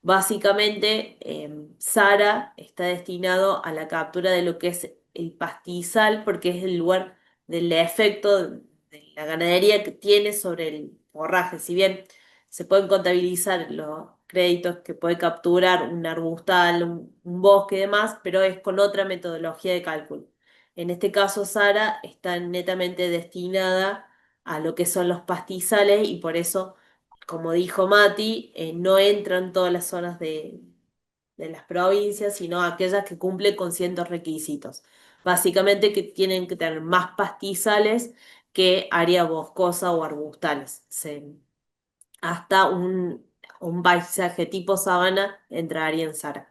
Básicamente, Sara está destinado a la captura de lo que es el pastizal, porque es el lugar del efecto de la ganadería que tiene sobre el forraje. Si bien se pueden contabilizar los créditos que puede capturar un arbustal, un bosque y demás, pero es con otra metodología de cálculo. En este caso, Sara está netamente destinada a lo que son los pastizales y por eso, como dijo Mati, no entran todas las zonas de las provincias, sino aquellas que cumplen con ciertos requisitos. Básicamente que tienen que tener más pastizales que área boscosa o arbustales. Hasta un paisaje tipo sabana entraría en Sara.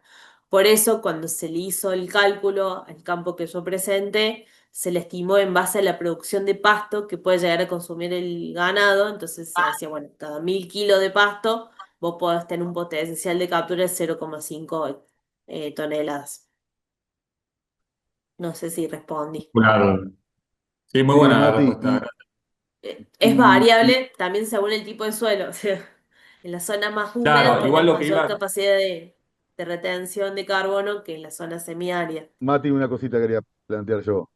Por eso, cuando se le hizo el cálculo al campo que yo presenté, se le estimó en base a la producción de pasto que puede llegar a consumir el ganado. Entonces se decía, bueno, cada 1.000 kilos de pasto, vos podés tener un potencial de captura de 0,5 toneladas. No sé si respondí. Claro. Sí, muy Sí, buena Mati, respuesta. Es y, y variable también según el tipo de suelo. O sea, en las zonas más húmedas Claro, igual tenés lo que mayor iba. capacidad de retención de carbono que en las zonas semiáridas. Mati, una cosita quería plantear yo.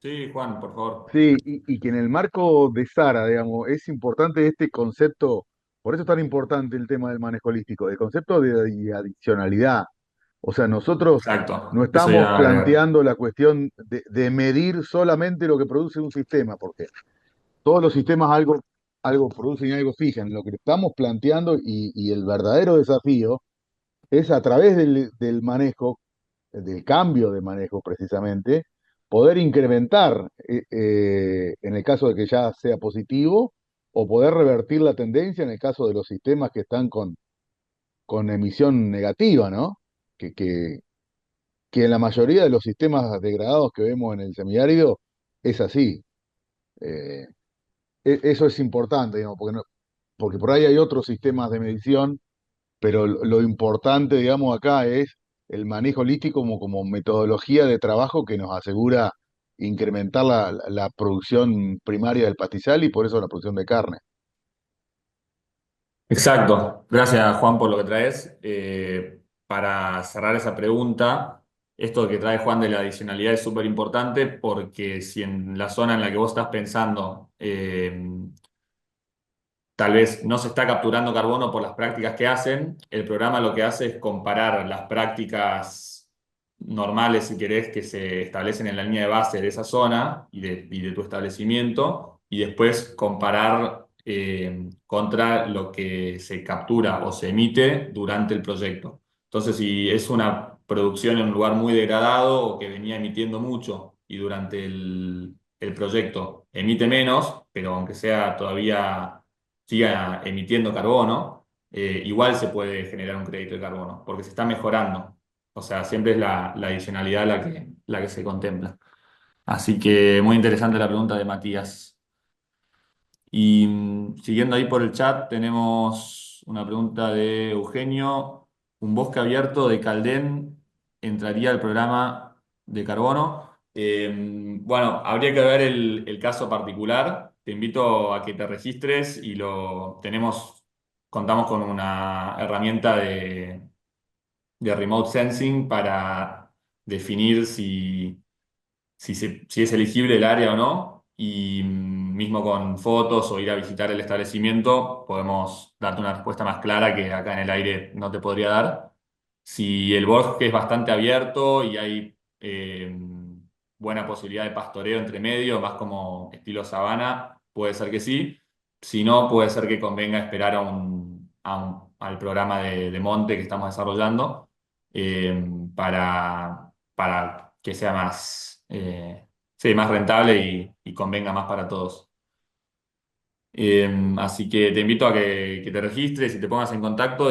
Sí, Juan, por favor. Sí, y que en el marco de Sara, digamos, es importante este concepto, por eso es tan importante el tema del manejo holístico, el concepto de adicionalidad. O sea, nosotros no Exacto. Eso estamos iba a agregar. planteando la cuestión de medir solamente lo que produce un sistema, porque todos los sistemas algo producen y algo fijan. Lo que estamos planteando y el verdadero desafío es a través del manejo, del cambio de manejo precisamente, poder incrementar, en el caso de que ya sea positivo, o poder revertir la tendencia en el caso de los sistemas que están con emisión negativa, ¿no? Que, que, que en la mayoría de los sistemas degradados que vemos en el semiárido es así. Eh, Eso es importante, digamos, porque por ahí hay otros sistemas de medición, pero lo importante, digamos, acá es el manejo holístico como metodología de trabajo que nos asegura incrementar la producción primaria del pastizal y por eso la producción de carne. Exacto. Gracias, Juan, por lo que traes. Para cerrar esa pregunta, esto que trae Juan de la adicionalidad es súper importante porque si en la zona en la que vos estás pensando tal vez no se está capturando carbono por las prácticas que hacen, el programa lo que hace es comparar las prácticas normales, si querés, que se establecen en la línea de base de esa zona y de tu establecimiento, y después comparar contra lo que se captura o se emite durante el proyecto. Entonces, si es una producción en un lugar muy degradado o que venía emitiendo mucho y durante el proyecto emite menos, pero aunque sea todavía siga emitiendo carbono, igual se puede generar un crédito de carbono, porque se está mejorando. O sea, siempre es la adicionalidad la que se contempla. Así que muy interesante la pregunta de Matías. Y siguiendo ahí por el chat, tenemos una pregunta de Eugenio. ¿Un bosque abierto de Caldén entraría al programa de carbono? Bueno, habría que ver el caso particular. Te invito a que te registres y contamos con una herramienta de remote sensing para definir si es elegible el área o no, y mismo con fotos o ir a visitar el establecimiento, podemos darte una respuesta más clara que acá en el aire no te podría dar. Si el bosque es bastante abierto y hay buena posibilidad de pastoreo entre medio, más como estilo sabana, puede ser que sí. Si no, puede ser que convenga esperar al programa de monte que estamos desarrollando para que sea sí, más rentable y convenga más para todos. Así que te invito a que te registres y te pongas en contacto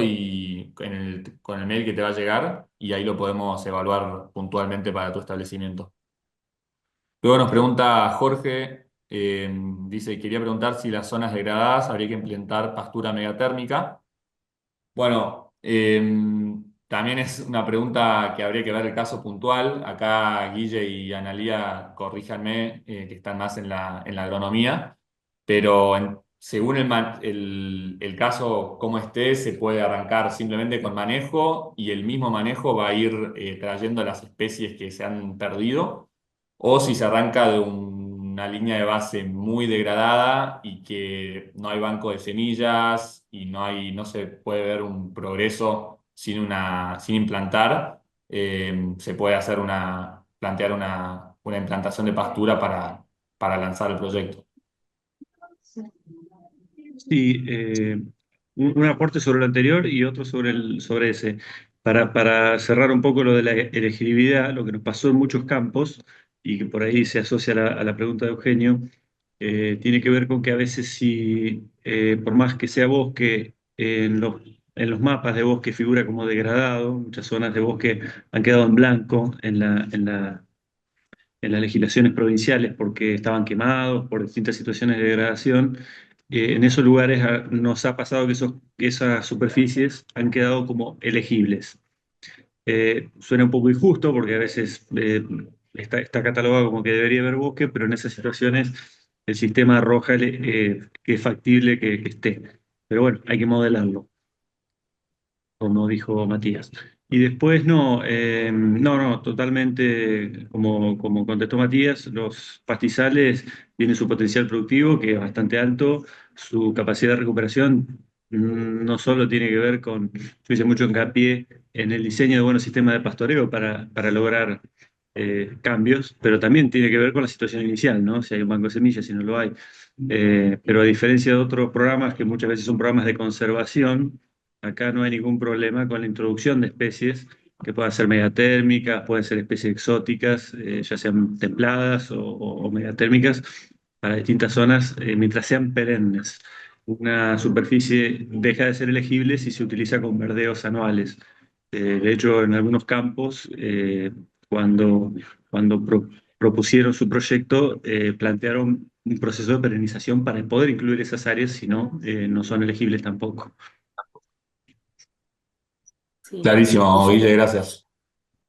con el mail que te va a llegar y ahí lo podemos evaluar puntualmente para tu establecimiento. Luego nos pregunta Jorge, dice, quería preguntar si las zonas degradadas habría que implementar pastura megatérmica. Bueno, también es una pregunta que habría que ver el caso puntual. Acá Guille y Analía, corríjanme, que están más en la agronomía, pero según el caso como esté, se puede arrancar simplemente con manejo y el mismo manejo va a ir trayendo las especies que se han perdido, o si se arranca de una línea de base muy degradada y que no hay banco de semillas y no se puede ver un progreso sin implantar, se puede plantear una implantación de pastura para lanzar el proyecto. Sí, un aporte sobre lo anterior y otro sobre ese. Para cerrar un poco lo de la elegibilidad, lo que nos pasó en muchos campos, y que por ahí se asocia a la pregunta de Eugenio, tiene que ver con que a veces si, por más que sea bosque, en los mapas de bosque figura como degradado, muchas zonas de bosque han quedado en blanco en las legislaciones provinciales porque estaban quemados por distintas situaciones de degradación. En esos lugares nos ha pasado que esas superficies han quedado como elegibles. Suena un poco injusto porque a veces está catalogado como que debería haber bosque, pero en esas situaciones el sistema arroja que es factible que esté. Pero bueno, hay que modelarlo, como dijo Matías. Y después no, totalmente, como contestó Matías, los pastizales tienen su potencial productivo, que es bastante alto, su capacidad de recuperación no solo tiene que ver yo hice mucho hincapié en el diseño de buenos sistemas de pastoreo para lograr cambios, pero también tiene que ver con la situación inicial, ¿no? Si hay un banco de semillas, si no lo hay. Pero a diferencia de otros programas que muchas veces son programas de conservación, acá no hay ningún problema con la introducción de especies que puedan ser megatérmicas, pueden ser especies exóticas, ya sean templadas o megatérmicas, para distintas zonas, mientras sean perennes. Una superficie deja de ser elegible si se utiliza con verdeos anuales. De hecho, en algunos campos, cuando, cuando propusieron su proyecto, plantearon un proceso de perenización para poder incluir esas áreas, si no, no son elegibles tampoco. Sí. Y Clarísimo, yo Guille, gracias.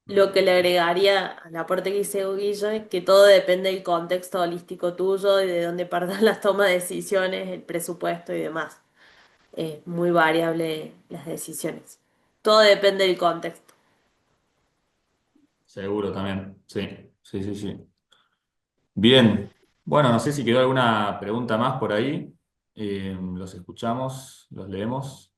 lo que le agregaría al aporte que hice Guillo es que todo depende del contexto holístico tuyo y de dónde partan las tomas de decisiones, el presupuesto y demás. Es muy variable las decisiones. Todo depende del contexto. Seguro también, sí, sí, sí, sí. Bien, bueno, no sé si quedó alguna pregunta más por ahí. Los escuchamos, los leemos.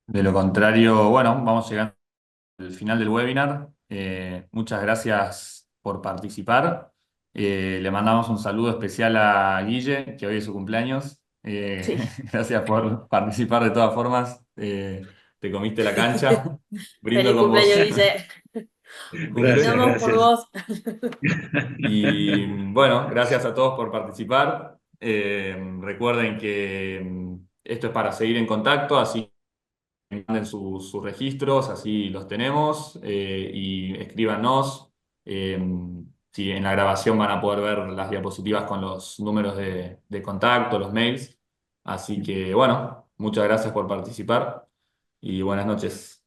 De lo contrario, bueno, vamos llegando al final del webinar. Muchas gracias por participar. Le mandamos un saludo especial a Guille, que hoy es su cumpleaños. Sí. Gracias por participar de todas formas. Te comiste la cancha. Brindo Feliz con vos. cumpleaños, Guille. Gracias, Brindamos por gracias. vos. Y bueno, gracias a todos por participar. Recuerden que esto es para seguir en contacto, así que manden sus registros, así los tenemos, y escríbanos. eh, si en la grabación van a poder ver las diapositivas con los números de contacto, los mails. Así que bueno, muchas gracias por participar y buenas noches.